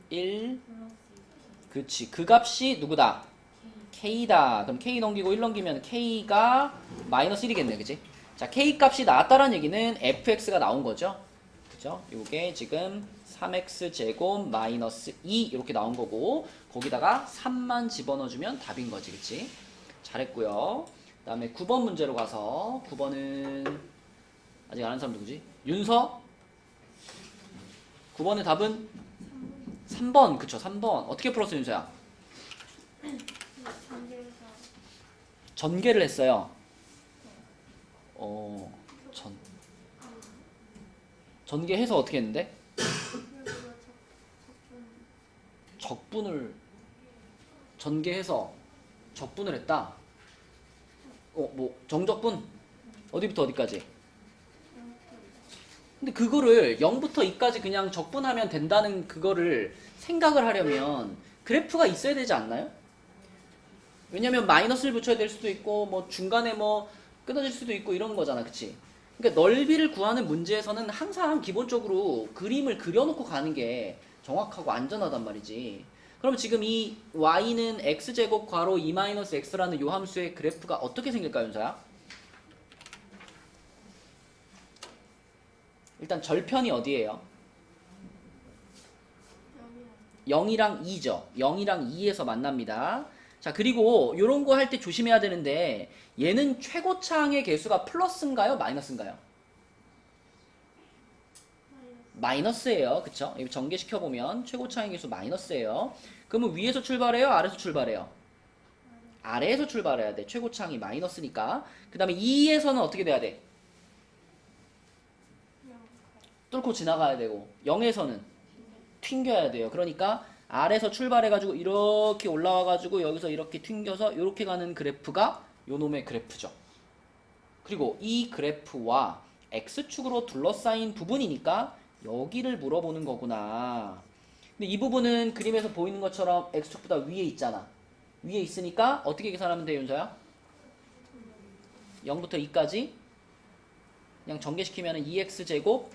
1. 그렇지. 그 값이 누구다? k다. 그럼 k 넘기고 1 넘기면 k가 마이너스 1이겠네. 그치? 자, k 값이 나왔다는 얘기는 fx가 나온 거죠. 그죠? 요게 지금 3x 제곱 마이너스 2 이렇게 나온 거고, 거기다가 3만 집어넣어주면 답인 거지. 그치? 잘했고요. 그 다음에 9번 문제로 가서 9번은 아직 안 하는 사람 누구지? 윤서? 9번의 답은 3번. 그쵸? 3번. 어떻게 풀었어 윤서야? 전개를 했어요. 전개해서 어떻게 했는데? 적분을 전개해서 적분을 했다. 뭐 정적분? 어디부터 어디까지? 근데 그거를 0부터 2까지 그냥 적분하면 된다는 그거를 생각을 하려면 그래프가 있어야 되지 않나요? 왜냐면 마이너스를 붙여야 될 수도 있고 뭐 중간에 뭐 끊어질 수도 있고 이런 거잖아. 그치? 그러니까 넓이를 구하는 문제에서는 항상 기본적으로 그림을 그려놓고 가는 게 정확하고 안전하단 말이지. 그럼 지금 이 y는 x제곱 괄호 2-x라는 요 함수의 그래프가 어떻게 생길까요, 윤서야? 일단 절편이 어디예요? 0이랑 2죠. 0이랑 2에서 만납니다. 자, 그리고 이런 거 할 때 조심해야 되는데 얘는 최고차항의 개수가 플러스인가요? 마이너스인가요? 마이너스예요. 그쵸? 이거 전개시켜보면 최고차항의 개수 마이너스예요. 그러면 위에서 출발해요? 아래에서 출발해요? 아래에서 출발해야 돼. 최고차항이 마이너스니까. 그 다음에 2에서는 어떻게 돼야 돼? 뚫고 지나가야 되고 0에서는 튕겨야 돼요. 그러니까 아래에서 출발해가지고 이렇게 올라와가지고 여기서 이렇게 튕겨서 이렇게 가는 그래프가 요놈의 그래프죠. 그리고 이 그래프와 X축으로 둘러싸인 부분이니까 여기를 물어보는 거구나. 근데 이 부분은 그림에서 보이는 것처럼 X축보다 위에 있잖아. 위에 있으니까 어떻게 계산하면 돼, 윤서야? 0부터 2까지 그냥 전개시키면 2x제곱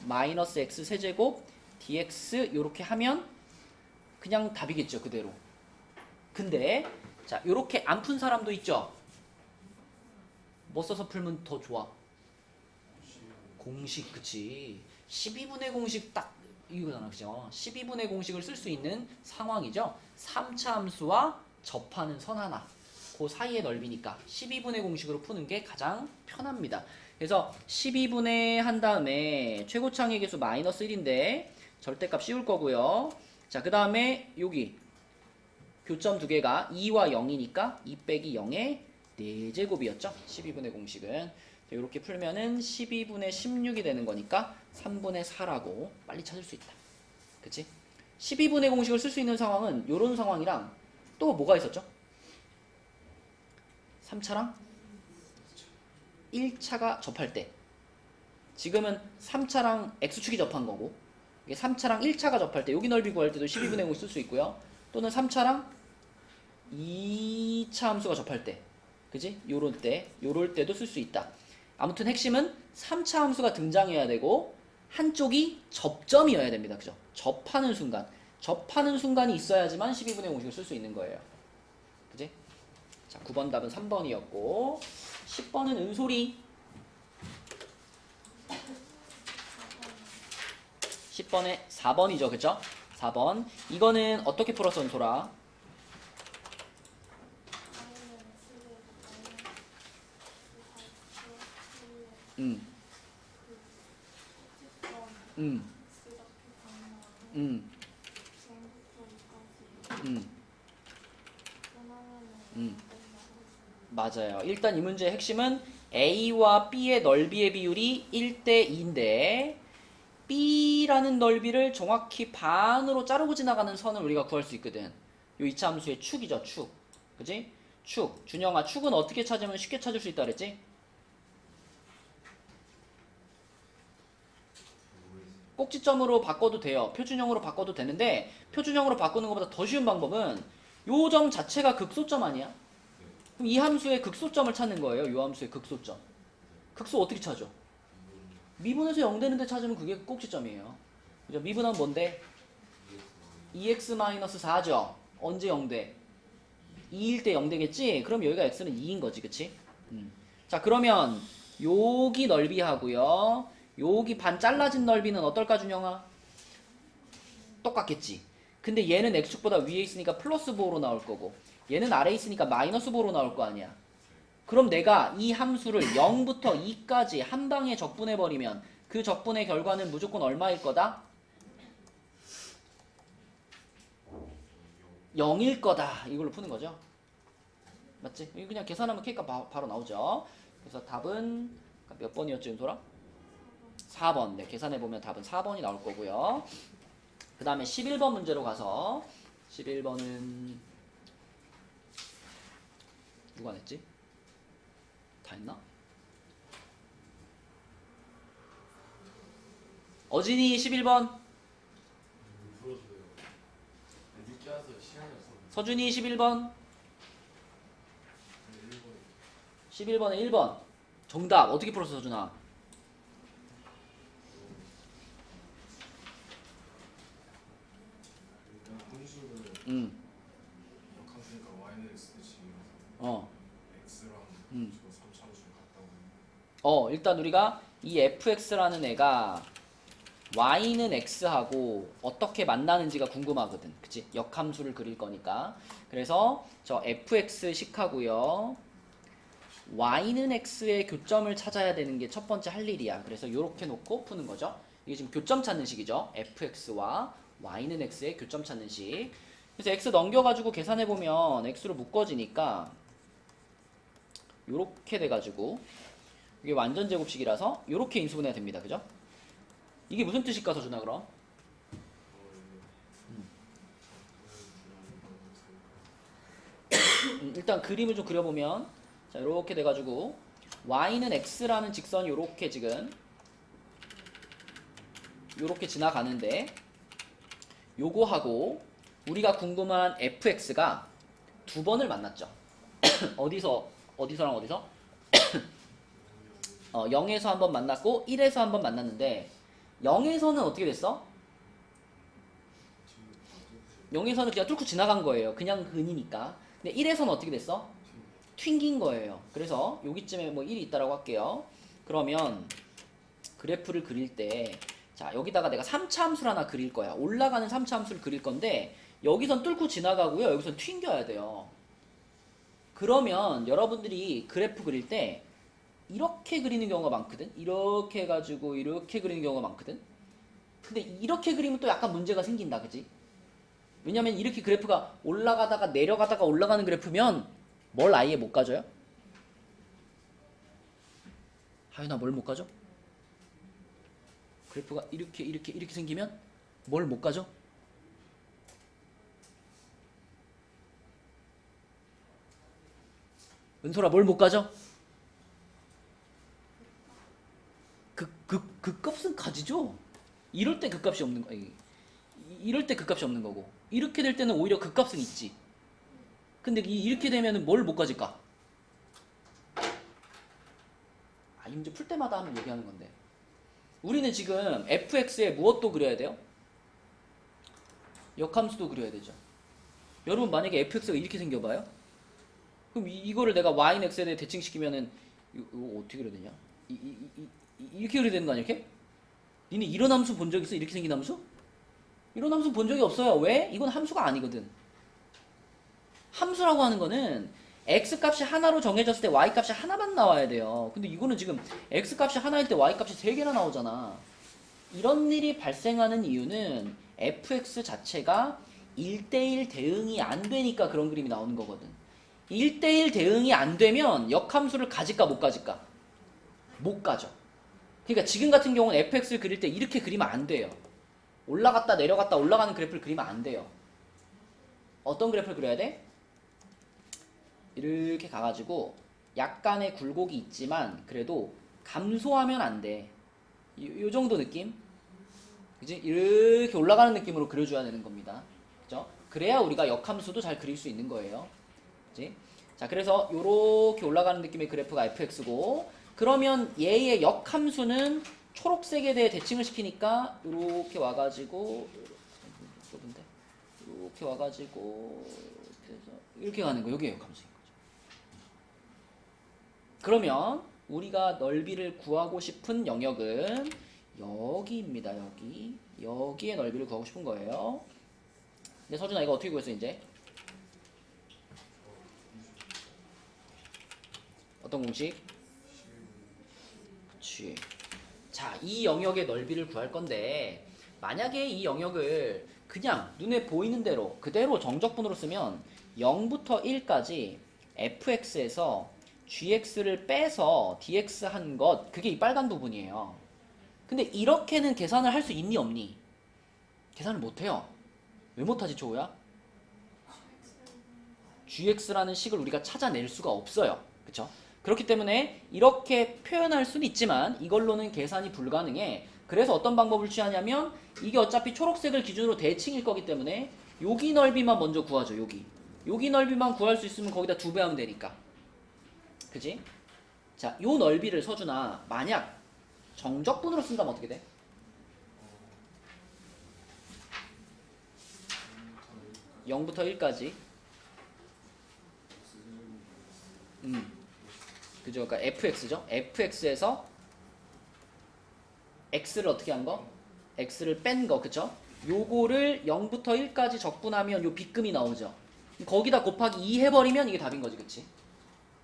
마이너스 x 세제곱 dx 요렇게 하면 그냥 답이겠죠, 그대로. 근데 자, 요렇게 안 푼 사람도 있죠. 뭐 써서 풀면 더 좋아? 공식, 그치. 12분의 공식 딱 이거잖아, 그죠? 12분의 공식을 쓸 수 있는 상황이죠. 3차 함수와 접하는 선 하나, 그 사이의 넓이니까 12분의 공식으로 푸는 게 가장 편합니다. 그래서 12분의 한 다음에 최고차항의 개수 마이너스 1인데 절대값 씌울 거고요. 자, 그 다음에 여기 교점 두 개가 2와 0이니까 2 빼기 0의 4제곱이었죠. 12분의 공식은. 이렇게 풀면은 12분의 16이 되는 거니까 3분의 4라고 빨리 찾을 수 있다. 그치? 12분의 공식을 쓸 수 있는 상황은 요런 상황이랑 또 뭐가 있었죠? 3차랑 1차가 접할 때. 지금은 3차랑 X축이 접한 거고, 이게 3차랑 1차가 접할 때 여기 넓이 구할 때도 12분의 공식 쓸 수 있고요. 또는 3차랑 2차 함수가 접할 때, 그지? 요럴 때도 쓸 수 있다. 아무튼 핵심은 3차 함수가 등장해야 되고 한쪽이 접점이어야 됩니다. 그죠? 접하는 순간이 있어야지만 12분의 공식을 쓸 수 있는 거예요. 그지? 자, 9번 답은 3번이었고 10번은 은솔이. 10번에 4번이죠. 그죠? 4번. 이거는 어떻게 풀었어, 은솔아? 음. 음. 음. 맞아요. 일단 이 문제의 핵심은 A와 B의 넓이의 비율이 1대 2인데 B라는 넓이를 정확히 반으로 자르고 지나가는 선을 우리가 구할 수 있거든. 요 2차 함수의 축이죠, 축. 그지? 축. 준영아, 축은 어떻게 찾으면 쉽게 찾을 수 있다 그랬지? 꼭지점으로 바꿔도 돼요. 표준형으로 바꿔도 되는데 표준형으로 바꾸는 것보다 더 쉬운 방법은 요 점 자체가 극소점 아니야? 그럼 이 함수의 극소점을 찾는 거예요. 요 함수의 극소점. 극소 어떻게 찾아? 미분에서 0 되는데 찾으면 그게 꼭지점이에요. 그죠? 미분하면 뭔데? 2x-4죠. 언제 0 돼? 2일 때 0 되겠지? 그럼 여기가 x는 2인 거지, 그치? 자, 그러면 여기 넓이하고요. 여기 반 잘라진 넓이는 어떨까, 준영아? 똑같겠지. 근데 얘는 x축보다 위에 있으니까 플러스 부호로 나올 거고 얘는 아래에 있으니까 마이너스 부호로 나올 거 아니야. 그럼 내가 이 함수를 0부터 2까지 한 방에 적분해버리면 그 적분의 결과는 무조건 얼마일 거다? 0일 거다. 이걸로 푸는 거죠. 맞지? 이거 그냥 계산하면 K가 바로 나오죠. 그래서 답은 몇 번이었죠, 윤소라? 4번. 네, 계산해보면 답은 4번이 나올 거고요. 그 다음에 11번 문제로 가서 11번은 누가 냈지? 다 했나? 어진이 11번. 풀어주세요. 늦게 와서 시간이 없었는데. 서준이 11번. 11번에 1번. 정답. 어떻게 풀었어, 서준아? 일단 분수를 역학으니까 y는 x 대칭이라서 x랑 저 3차함수 같다고. 일단 우리가 이 fx라는 애가 y는 x하고 어떻게 만나는지가 궁금하거든. 그치? 역함수를 그릴 거니까. 그래서 저 fx 식하고요. y는 x의 교점을 찾아야 되는 게 첫 번째 할 일이야. 그래서 이렇게 놓고 푸는 거죠. 이게 지금 교점 찾는 식이죠. fx와 y는 x의 교점 찾는 식. 그래서 x 넘겨가지고 계산해보면 x로 묶어지니까 요렇게 돼가지고 이게 완전 제곱식이라서 요렇게 인수분해가 됩니다. 그죠? 이게 무슨 뜻일까 서준아 그럼? 일단 그림을 좀 그려보면 자 요렇게 돼가지고 y는 x라는 직선이 요렇게 지금 요렇게 지나가는데 요거하고 우리가 궁금한 fx가 두 번을 만났죠. 어디서랑 어디서? 0에서 한 번 만났고 1에서 한 번 만났는데 0에서는 어떻게 됐어? 0에서는 그냥 뚫고 지나간 거예요. 그냥 근이니까. 근데 1에서는 어떻게 됐어? 튕긴 거예요. 그래서 여기쯤에 뭐 1이 있다라고 할게요. 그러면 그래프를 그릴 때 자 여기다가 내가 3차 함수를 하나 그릴 거야. 올라가는 3차 함수를 그릴 건데 여기선 뚫고 지나가고요. 여기선 튕겨야 돼요. 그러면 여러분들이 그래프 그릴 때 이렇게 그리는 경우가 많거든. 이렇게 해가지고 이렇게 그리는 경우가 많거든. 근데 이렇게 그리면 또 약간 문제가 생긴다. 그지? 왜냐면 이렇게 그래프가 올라가다가 내려가다가 올라가는 그래프면 뭘 아예 못 가져요? 하윤아 뭘 못 가져? 그래프가 이렇게 생기면 뭘 못 가져? 은솔아 뭘 못 가져? 그 값은 가지죠? 이럴 때 그 값이 없는 거, 이럴 때 그 값이 없는 거고, 이렇게 될 때는 오히려 그 값은 있지. 근데 이렇게 되면은 뭘 못 가질까? 이 문제 풀 때마다 하면 얘기하는 건데. 우리는 지금 fx에 무엇도 그려야 돼요? 역함수도 그려야 되죠. 여러분 만약에 fx가 이렇게 생겨봐요? 그럼 이거를 내가 y는 x에 대해 대칭시키면은 이거 어떻게 그려야 되냐? 이렇게 그려야 되는 거 아니야? 이렇게? 니네 이런 함수 본 적 있어? 이렇게 생긴 함수? 이런 함수 본 적이 없어요. 왜? 이건 함수가 아니거든. 함수라고 하는 거는 x 값이 하나로 정해졌을 때 y 값이 하나만 나와야 돼요. 근데 이거는 지금 x 값이 하나일 때 y 값이 세 개나 나오잖아. 이런 일이 발생하는 이유는 fx 자체가 1대1 대응이 안 되니까 그런 그림이 나오는 거거든. 1대1 대응이 안 되면 역함수를 가질까 못 가질까? 못 가죠. 그러니까 지금 같은 경우는 fx를 그릴 때 이렇게 그리면 안 돼요. 올라갔다 내려갔다 올라가는 그래프를 그리면 안 돼요. 어떤 그래프를 그려야 돼? 이렇게 가가지고 약간의 굴곡이 있지만 그래도 감소하면 안 돼. 요 정도 느낌? 그지? 이렇게 올라가는 느낌으로 그려줘야 되는 겁니다. 그죠? 그래야 우리가 역함수도 잘 그릴 수 있는 거예요. 그지? 자, 그래서 요렇게 올라가는 느낌의 그래프가 fx고 그러면 얘의 역함수는 초록색에 대해 대칭을 시키니까 요렇게 와가지고 이렇게 와가지고 이렇게 가는 거. 여기에 역함수인 거죠. 그러면 우리가 넓이를 구하고 싶은 영역은 여기입니다. 여기에 넓이를 구하고 싶은 거예요. 근데 서준아 이거 어떻게 구했어 이제? 어떤 공식? 그치. 자, 이 영역의 넓이를 구할 건데 만약에 이 영역을 그냥 눈에 보이는 대로 그대로 정적분으로 쓰면 0부터 1까지 fx에서 gx를 빼서 dx 한 것 그게 이 빨간 부분이에요. 근데 이렇게는 계산을 할 수 있니 없니? 계산을 못해요. 왜 못하지 초우야? gx라는 식을 우리가 찾아낼 수가 없어요. 그쵸? 그렇기 때문에 이렇게 표현할 수는 있지만 이걸로는 계산이 불가능해. 그래서 어떤 방법을 취하냐면 이게 어차피 초록색을 기준으로 대칭일 거기 때문에 여기 넓이만 먼저 구하죠. 여기 넓이만 구할 수 있으면 거기다 2배 하면 되니까. 그지? 자, 요 넓이를 서준아 만약 정적분으로 쓴다면 어떻게 돼? (0부터 1까지) 그죠? 그러니까 fx죠. fx에서 x를 어떻게 한 거? x를 뺀 거, 그쵸? 요거를 0부터 1까지 적분하면 요 빗금이 나오죠. 거기다 곱하기 2 해버리면 이게 답인 거지, 그치?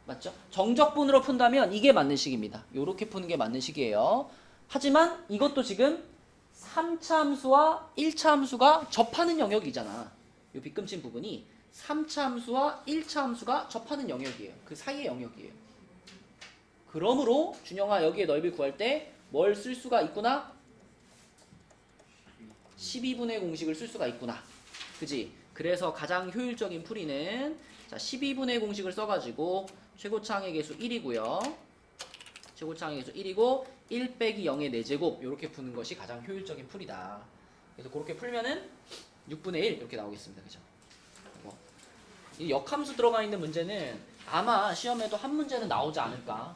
맞죠? 정적분으로 푼다면 이게 맞는 식입니다. 요렇게 푸는 게 맞는 식이에요. 하지만 이것도 지금 3차 함수와 1차 함수가 접하는 영역이잖아. 요 빗금친 부분이 3차 함수와 1차 함수가 접하는 영역이에요. 그 사이의 영역이에요. 그러므로 준영아 여기에 넓이 구할 때 뭘 쓸 수가 있구나? 12분의 공식을 쓸 수가 있구나. 그지? 그래서 가장 효율적인 풀이는 자 12분의 공식을 써가지고 최고차항의 개수 1이고요. 최고차항의 개수 1이고 1 빼기 0의 4제곱 이렇게 푸는 것이 가장 효율적인 풀이다. 그래서 그렇게 풀면은 6분의 1 이렇게 나오겠습니다. 그죠? 이 역함수 들어가 있는 문제는 아마 시험에도 한 문제는 나오지 않을까.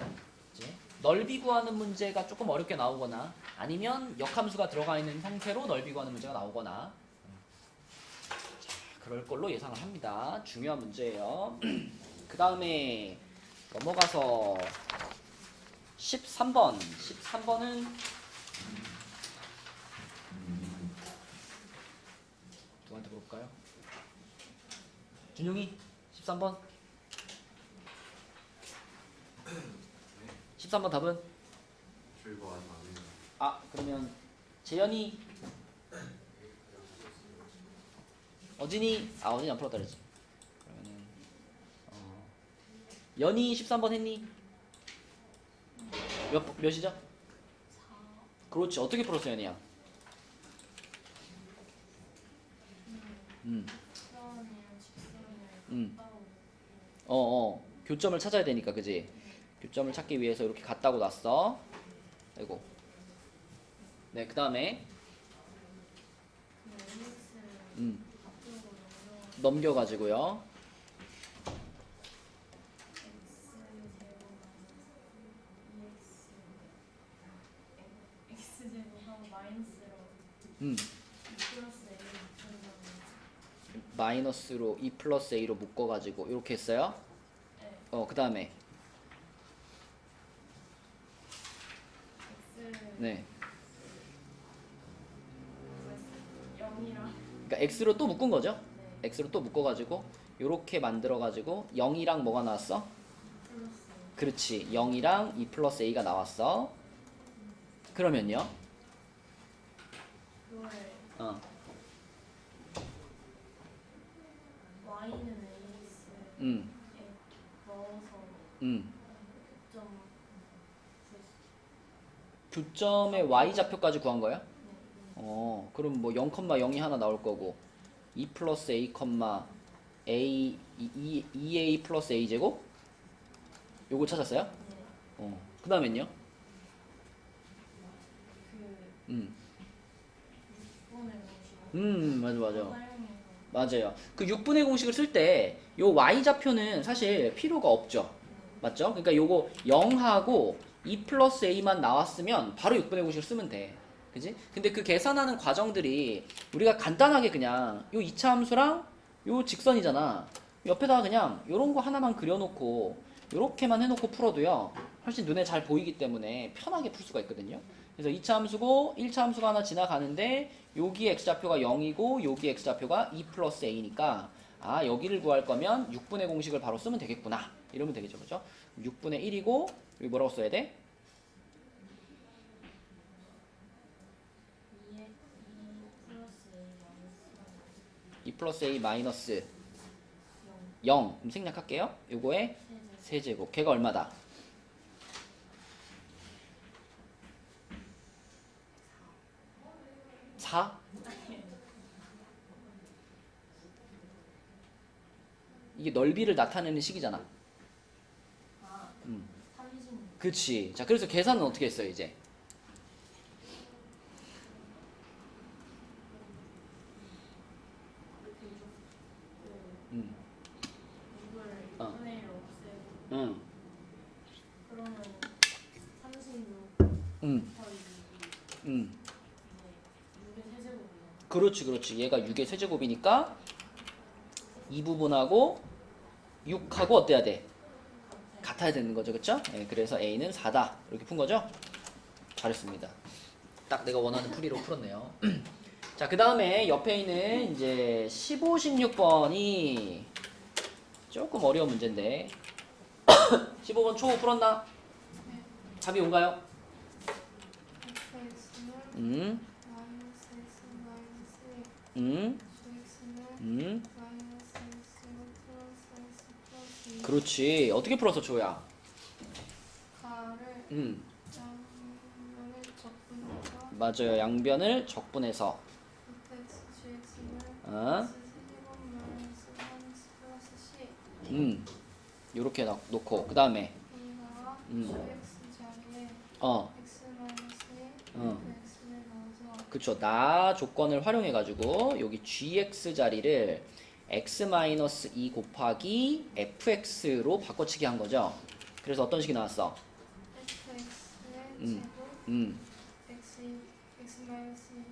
그치? 넓이 구하는 문제가 조금 어렵게 나오거나 아니면 역함수가 들어가 있는 형태로 넓이 구하는 문제가 나오거나 자, 그럴 걸로 예상을 합니다. 중요한 문제예요. 그 다음에 넘어가서 13번. 13번은 누구한테 물어볼까요? 준용이 13번. 13번 답은? 저 이거 아직 안 해요. 아 그러면 재현이 어진이 어진이 안 풀었다 그랬지. 그러면은 연이 13번 했니? 몇이죠? 그렇지. 어떻게 풀었어 연이야? 교점을 찾아야 되니까 그지? 교점을 찾기 위해서 이렇게 갔다고 놨어. 아이고. 네, 그 다음에 넘겨가지고요. 마이너스로 2 플러스 a로 묶어가지고 이렇게 했어요. 그 다음에 네. 그러니까 x로 또 묶은 거죠. x로 또 묶어가지고 이렇게 만들어가지고 0이랑 뭐가 나왔어? 그렇지. 0이랑 2 플러스 a가 나왔어. 그러면요. y는 ax에 음. 넣어서 교점의 y좌표까지 구한 거야? 그럼 뭐 0,0이 하나 나올 거고 2 플러스 a, a 2a 플러스 a 제곱? 요거 찾았어요? 그 다음엔요? 맞아. 맞아요. 그 6분의 공식을 쓸 때 요 y좌표는 사실 필요가 없죠. 맞죠? 그러니까 요거 0하고 2 플러스 a만 나왔으면 바로 6분의 공식을 쓰면 돼. 그지? 근데 그 계산하는 과정들이 우리가 간단하게 그냥 요 2차 함수랑 요 직선이잖아. 옆에다가 그냥 요런 거 하나만 그려놓고 요렇게만 해놓고 풀어도요. 훨씬 눈에 잘 보이기 때문에 편하게 풀 수가 있거든요. 그래서 2차 함수고 1차 함수가 하나 지나가는데 여기 x좌표가 0이고 여기 x좌표가 2 플러스 a니까 여기를 구할 거면 6분의 공식을 바로 쓰면 되겠구나. 이러면 되겠죠. 그죠? 6분의 1이고 여기 뭐라고 써야 돼? 2 플러스 a 마이너스 0. 그럼 생략할게요. 요거의 세제곱. 걔가 얼마다? 4? 이게 넓이를 나타내는 식이잖아. 그치. 자, 그래서 계산은 어떻게 했어요, 이제? 응. 그러면 36 6의 세제곱이요. 그렇지. 얘가 6의 세제곱이니까 이 부분하고 6하고 어때야 돼? 같아야 되는 거죠. 그쵸? 네, 그래서 A는 4다. 이렇게 푼 거죠? 잘했습니다. 딱 내가 원하는 풀이로 풀었네요. 자, 그 다음에 옆에 있는 이제 15, 16번이 조금 어려운 문제인데 15번 초우 풀었나? 네. 답이 뭔가요? fx는 음, 마이너스 x 마이너스 음, 1 gx는 음. 마이너스 x제곱 플러스 x 플러스 2 그렇지. 어떻게 풀었어, 초우야? 가를 음, 양면을 적분해서 맞아요. 양변을 적분해서. fx gx는 어? x 세제곱 마이너스 3x 플러스 c 요렇게 놓고 그 다음에 여기다가 음. gx 자리에 어, x 마이너스 1 어. x를 넣어서 그쵸. 나 조건을 활용해 가지고 여기 gx 자리를 x-2 곱하기 fx로 바꿔치기 한 거죠. 그래서 어떤 식이 나왔어? fx의 음. 제곱 x 마이너스 1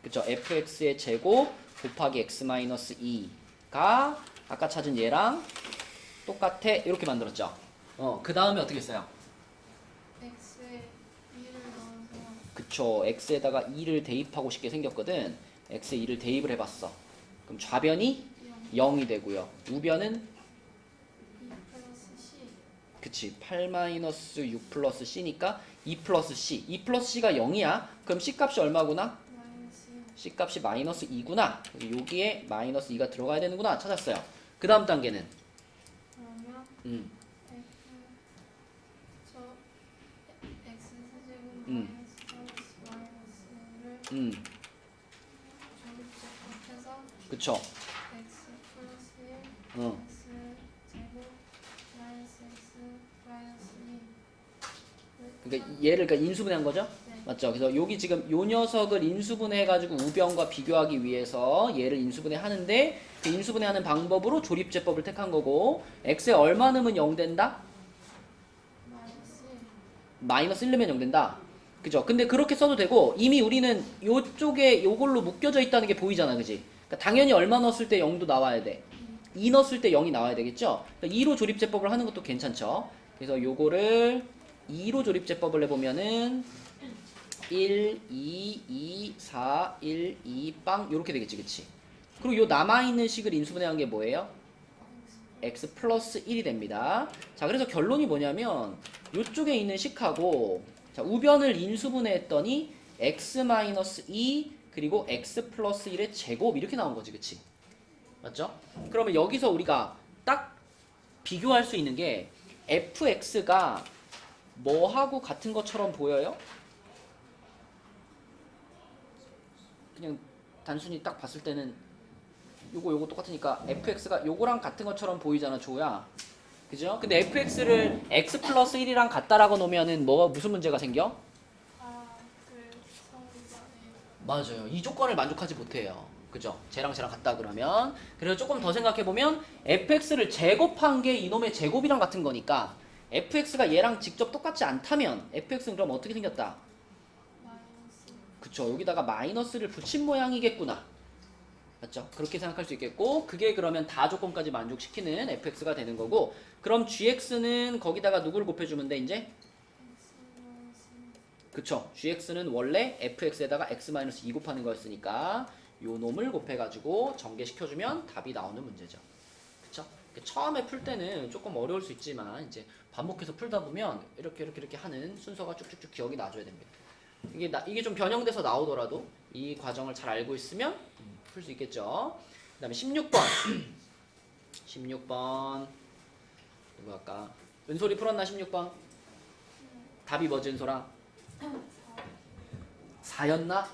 그쵸. fx의 제곱 곱하기 x-2가 아까 찾은 얘랑 똑같아. 이렇게 만들었죠. 그 다음에 어떻게 했어요? x에 2를 넣어서 그쵸. x에다가 2를 대입하고 싶게 생겼거든. x에 2를 대입을 해봤어. 그럼 좌변이 0 0이 되고요. 우변은 2 플러스 c 그치. 8-6 플러스 c니까 2 플러스 c. 2 플러스 c가 0이야. 그럼 c 값이 얼마구나? 마이너스 1 c 값이 마이너스 2구나. 여기에 마이너스 2가 들어가야 되는구나. 찾았어요. 그 다음 단계는 그러면 음, 저 x 세제곱 음. 마이너스 조립제곱해서 그쵸. x 플러스 1 어. x 제곱 마이너스 x 마이너스 2 그러니까 얘를 그러니까 인수분해한 거죠? 네. 맞죠? 그래서 여기 지금 요 녀석을 인수분해해가지고 우변과 비교하기 위해서 얘를 인수분해하는데 그 인수분해하는 방법으로 조립제법을 택한 거고 x에 얼마 넣으면 0 된다? 마이너스 1 마이너스 1 넣으면 0 된다. 그죠? 근데 그렇게 써도 되고 이미 우리는 요쪽에 요걸로 묶여져 있다는 게 보이잖아. 그지? 그러니까 당연히 얼마 넣었을 때 0도 나와야 돼. 2 넣었을 때 0이 나와야 되겠죠? 그러니까 2로 조립제법을 하는 것도 괜찮죠? 그래서 요거를 2로 조립제법을 해보면은 1, 2, 2, 4, 1, 2, 빵 요렇게 되겠지. 그치? 그리고 요 남아있는 식을 인수분해한 게 뭐예요? x 플러스 1이 됩니다. 자, 그래서 결론이 뭐냐면 요쪽에 있는 식하고 자, 우변을 인수분해했더니 x-2 그리고 x 플러스 1의 제곱 이렇게 나온 거지. 그치? 맞죠? 그러면 여기서 우리가 딱 비교할 수 있는 게 fx가 뭐하고 같은 것처럼 보여요? 그냥 단순히 딱 봤을 때는 요거 똑같으니까 fx가 요거랑 같은 것처럼 보이잖아, 조야. 그죠? 근데 fx를 x 플러스 1이랑 같다라고 놓으면은 무슨 문제가 생겨? 그 성분자예요. 맞아요. 이 조건을 만족하지 못해요. 그죠? 쟤랑 같다 그러면. 그래서 조금 더 생각해보면 fx를 제곱한 게 이놈의 제곱이랑 같은 거니까 fx가 얘랑 직접 똑같지 않다면 fx는 그럼 어떻게 생겼다? 마이너스 그쵸. 여기다가 마이너스를 붙인 모양이겠구나. 맞죠? 그렇게 생각할 수 있겠고 그게 그러면 다 조건까지 만족시키는 fx가 되는 거고 그럼 gx는 거기다가 누구를 곱해주면 돼 이제? x 마이너스 그쵸. gx는 원래 fx에다가 x-2 곱하는 거였으니까 요 놈을 곱해가지고 전개시켜주면 답이 나오는 문제죠. 그쵸? 처음에 풀 때는 조금 어려울 수 있지만 이제 반복해서 풀다 보면 이렇게 하는 순서가 쭉쭉쭉 기억이 나줘야 됩니다. 이게 좀 변형돼서 나오더라도 이 과정을 잘 알고 있으면 풀 수 있겠죠. 그 다음에 16번 16번 누구 할까? 은솔이 풀었나 16번? 답이 뭐지 은솔아? 4였나?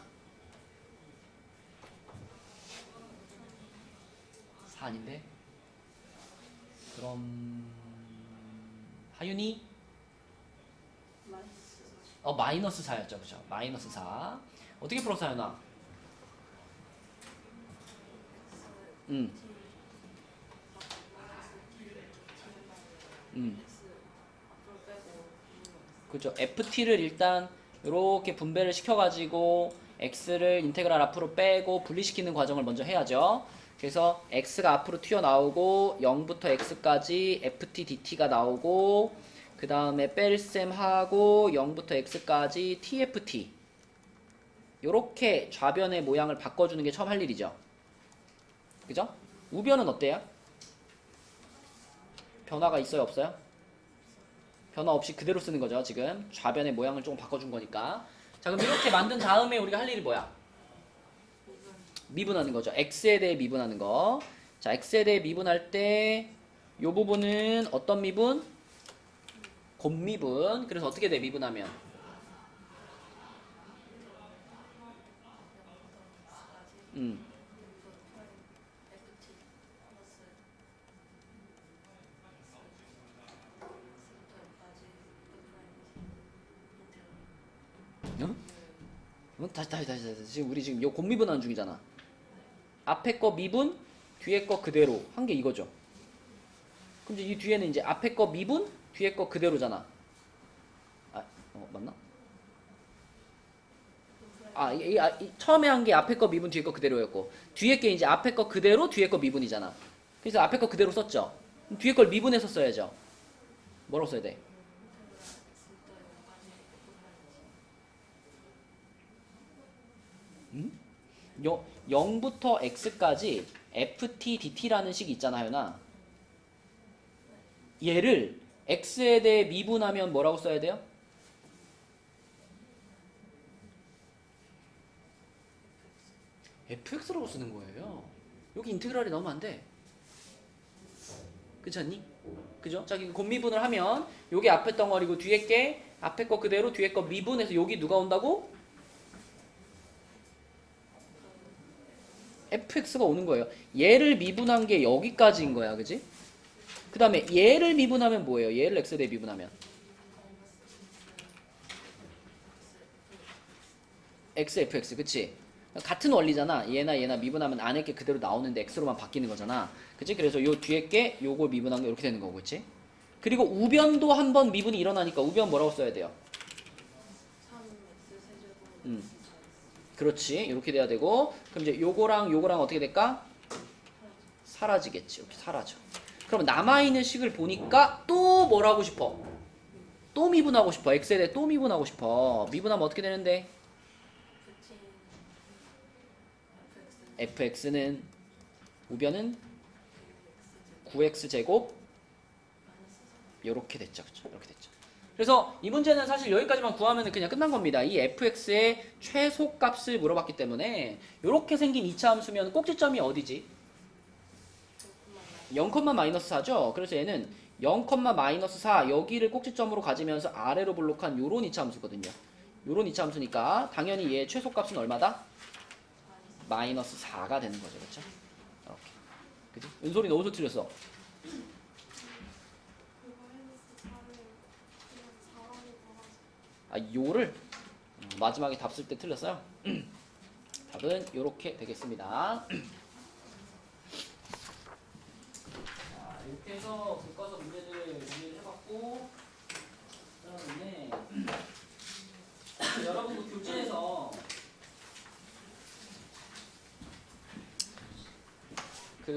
4 아닌데? 그럼 하윤이? 마이너스 4였죠. 그죠? 마이너스 4 어떻게 풀었어 하윤아? 그죠. ft를 일단 이렇게 분배를 시켜가지고 x를 인테그랄 앞으로 빼고 분리시키는 과정을 먼저 해야죠. 그래서 x가 앞으로 튀어나오고 0부터 x까지 ft dt가 나오고 그 다음에 뺄셈 하고 0부터 x까지 tft 요렇게 좌변의 모양을 바꿔주는 게 처음 할 일이죠. 그죠? 우변은 어때요? 변화가 있어요, 없어요? 변화 없이 그대로 쓰는 거죠. 지금 좌변의 모양을 조금 바꿔준 거니까. 자, 그럼 이렇게 만든 다음에 우리가 할 일이 뭐야? 미분하는 거죠. x에 대해 미분하는 거. 자, x에 대해 미분할 때 이 부분은 어떤 미분? 곱미분. 그래서 어떻게 돼, 미분하면? 어? 다시. 지금 우리 지금 요 곱미분하는 중이잖아. 앞에 거 미분, 뒤에 거 그대로 한 게 이거죠. 그럼 이제 이 뒤에는 이제 앞에 거 미분, 뒤에 거 그대로잖아. 맞나? 처음에 한 게 앞에 거 미분, 뒤에 거 그대로였고, 뒤에 게 이제 앞에 거 그대로, 뒤에 거 미분이잖아. 그래서 앞에 거 그대로 썼죠. 그럼 뒤에 걸 미분해서 써야죠. 뭐라고 써야 돼? 음? 0부터 x까지 ft dt라는 식이 있잖아, 하연아. 얘를 x에 대해 미분하면 뭐라고 써야 돼요? fx라고 쓰는 거예요. 여기 인테그랄이 나오면 안 돼. 그렇지 않니? 그죠? 자, 곱미분을 하면 요게 앞에 덩어리고 뒤에 게 앞에 거 그대로 뒤에 거 미분해서 여기 누가 온다고? fx가 오는 거예요. 얘를 미분한 게 여기까지인 거야. 그지? 그 다음에 얘를 미분하면 뭐예요? 얘를 x에 대해 미분하면 xfx. 그치? 같은 원리잖아. 얘나 미분하면 안에 게 그대로 나오는데 x로만 바뀌는 거잖아. 그치? 그래서 요 뒤에 게 요걸 미분한 게 이렇게 되는 거고. 그치? 그리고 우변도 한번 미분이 일어나니까 우변 뭐라고 써야 돼요? 3x 그렇지. 이렇게 돼야 되고, 그럼 이제 요거랑 요거랑 어떻게 될까? 사라지겠지. 이렇게 사라져. 그럼 남아있는 식을 보니까 또 뭘 하고 싶어? 또 미분하고 싶어. x에 대해 또 미분하고 싶어. 미분하면 어떻게 되는데? fx는 우변은 9x제곱 요렇게 됐죠. 그쵸? 이렇게 됐죠. 그래서 이 문제는 사실 여기까지만 구하면 그냥 끝난 겁니다. 이 fx의 최소값을 물어봤기 때문에 이렇게 생긴 2차 함수면 꼭지점이 어디지? 0,-4죠. 그래서 얘는 0,-4 여기를 꼭지점으로 가지면서 아래로 블록한 요런 2차 함수거든요. 요런 2차 함수니까 당연히 얘의 최소값은 얼마다? -4가 되는 거죠. 그렇죠? 이렇게. 그지? 은솔이 너 어디서 틀렸어? 요를 마지막에 답 쓸 때 틀렸어요. 답은 요렇게 되겠습니다. 자, 이렇게 해서 교과서 문제를 해봤고, 그다음에 여러분도 교재에서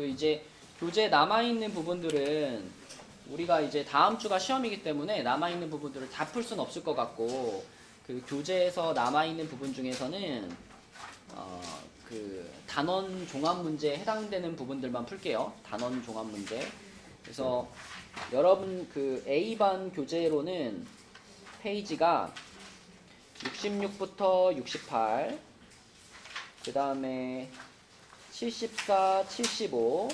이제 교재 남아있는 부분들은 우리가 이제 다음 주가 시험이기 때문에 남아있는 부분들을 다 풀 수는 없을 것 같고, 그 교재에서 남아있는 부분 중에서는 그 단원 종합 문제에 해당되는 부분들만 풀게요. 단원 종합 문제. 그래서 여러분 그 A반 교재로는 페이지가 66부터 68, 그 다음에 74, 75.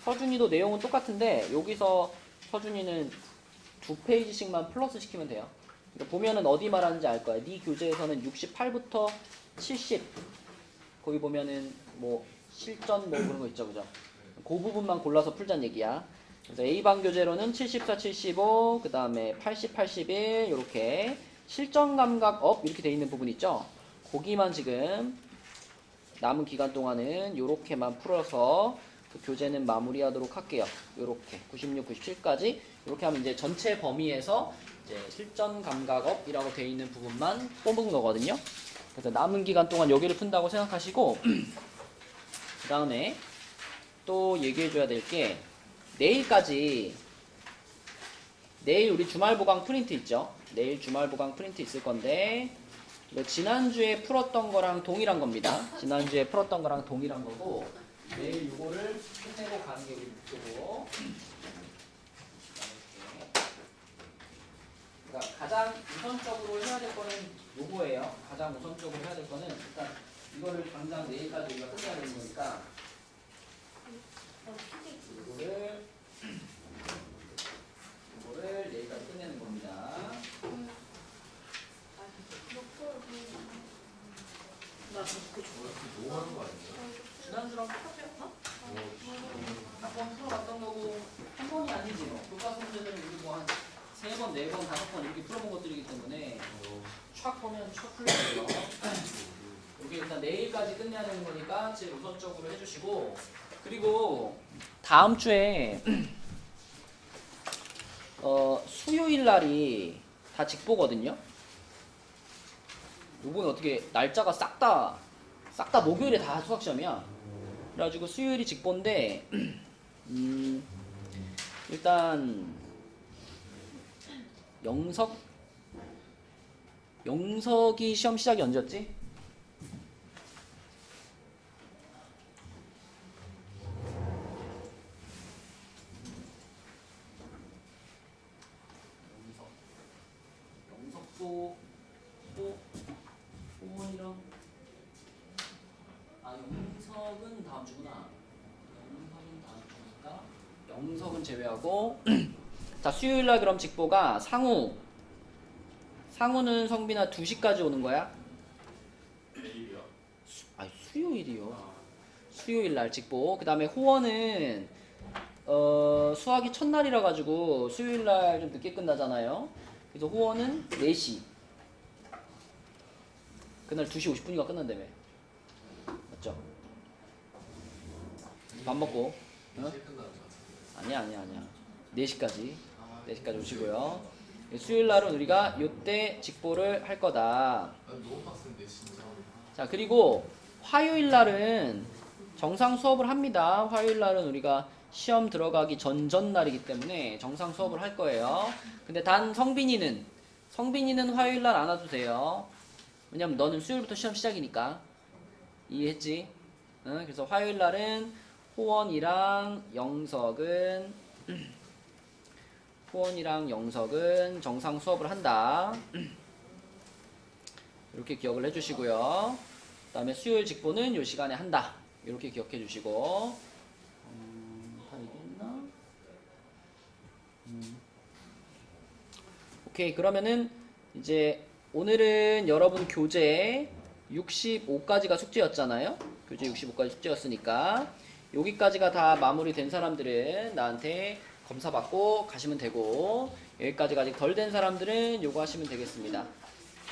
서준이도 내용은 똑같은데 여기서 서준이는 2페이지씩만 플러스 시키면 돼요. 그러니까 보면은 어디 말하는지 알 거야. 네 교재에서는 68부터 70 거기 보면은 뭐 실전 뭐 그런 거 있죠, 그죠? 그 부분만 골라서 풀자는 얘기야. 그래서 A반 교재로는 74, 75, 그 다음에 80, 81 이렇게 실전 감각 업 이렇게 돼 있는 부분 있죠. 거기만 지금 남은 기간 동안은 이렇게만 풀어서 그 교재는 마무리하도록 할게요. 이렇게 96, 97까지 이렇게 하면 이제 전체 범위에서 이제 실전 감각업이라고 되어 있는 부분만 뽑은 거거든요. 그래서 남은 기간 동안 여기를 푼다고 생각하시고 그 다음에 또 얘기해줘야 될 게 내일까지 내일 우리 주말 보강 프린트 있죠. 내일 주말 보강 프린트 있을 건데 뭐 지난주에 풀었던 거랑 동일한 겁니다. 지난주에 풀었던 거랑 동일한 거고 내일 요거를 끝내고 가는 게 우리 목표고. 그러니까 가장 우선적으로 해야 될 거는 요거예요. 가장 우선적으로 해야 될 거는 일단 이거를 당장 내일까지 우리가 끝내야 되는 거니까 이거를 내일까지 끝내는 겁니다. 너무 하는 거 아니에요? 지난주랑 똑같아요. 한번 풀어봤던 거고 한 번이 아니지 뭐. 교과서 문제들은 우리 뭐 한 3번, 4번, 5번 이렇게 풀어본 것들이기 때문에 촥 보면 촥 풀려요. 이게 일단 내일까지 끝내야 되는 거니까 제일 우선적으로 해주시고 그리고 다음 주에 수요일 날이 다 직보거든요. 요번에 어떻게 날짜가 싹 다 목요일에 다 수학 시험이야. 그래가지고 수요일이 직보인데 일단 영석이 시험 시작이 언제였지? 영석도 호원이랑 영석은 다음 주구나. 영석은 다음 주니까 영석은 제외하고 자 수요일날 그럼 직보가 상우는 성빈아 2시까지 오는 거야? 내일이요? 아니 수요일이요. 수요일날 직보. 그 다음에 호원은 수학이 첫날이라 가지고 수요일날 좀 늦게 끝나잖아요. 그래서 호원은 4시. 그날 2시 50분이가 끝난다며. 맞죠? 밥 먹고. 어? 일찍 끝나는 것 같은데. 아니야. 4시까지. 4시까지 오시고요. 수요일 날은 우리가 요때 직보를 할 거다. 너무 빡센데 진짜. 자, 그리고 화요일 날은 정상 수업을 합니다. 화요일 날은 우리가 시험 들어가기 전날이기 때문에 정상 수업을 할 거예요. 근데 단 성빈이는 화요일 날 안 와도 돼요. 왜냐면 너는 수요일부터 시험 시작이니까. 이해했지? 응? 그래서 화요일 날은 호원이랑 영석은 정상 수업을 한다. 이렇게 기억을 해주시고요. 그 다음에 수요일 직보는 이 시간에 한다. 이렇게 기억해 주시고. 다 얘기했나? 오케이. 그러면은 이제 오늘은 여러분 교재 65까지가 숙제였잖아요. 교재 65까지 숙제였으니까 여기까지가 다 마무리된 사람들은 나한테 검사 받고 가시면 되고 여기까지가 아직 덜 된 사람들은 요거 하시면 되겠습니다.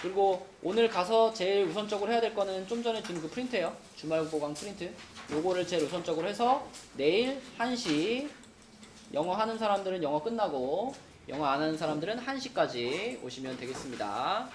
그리고 오늘 가서 제일 우선적으로 해야 될 거는 좀 전에 준 그 프린트예요. 주말 보강 프린트. 요거를 제일 우선적으로 해서 내일 1시 영어 하는 사람들은 영어 끝나고 영어 안 하는 사람들은 1시까지 오시면 되겠습니다.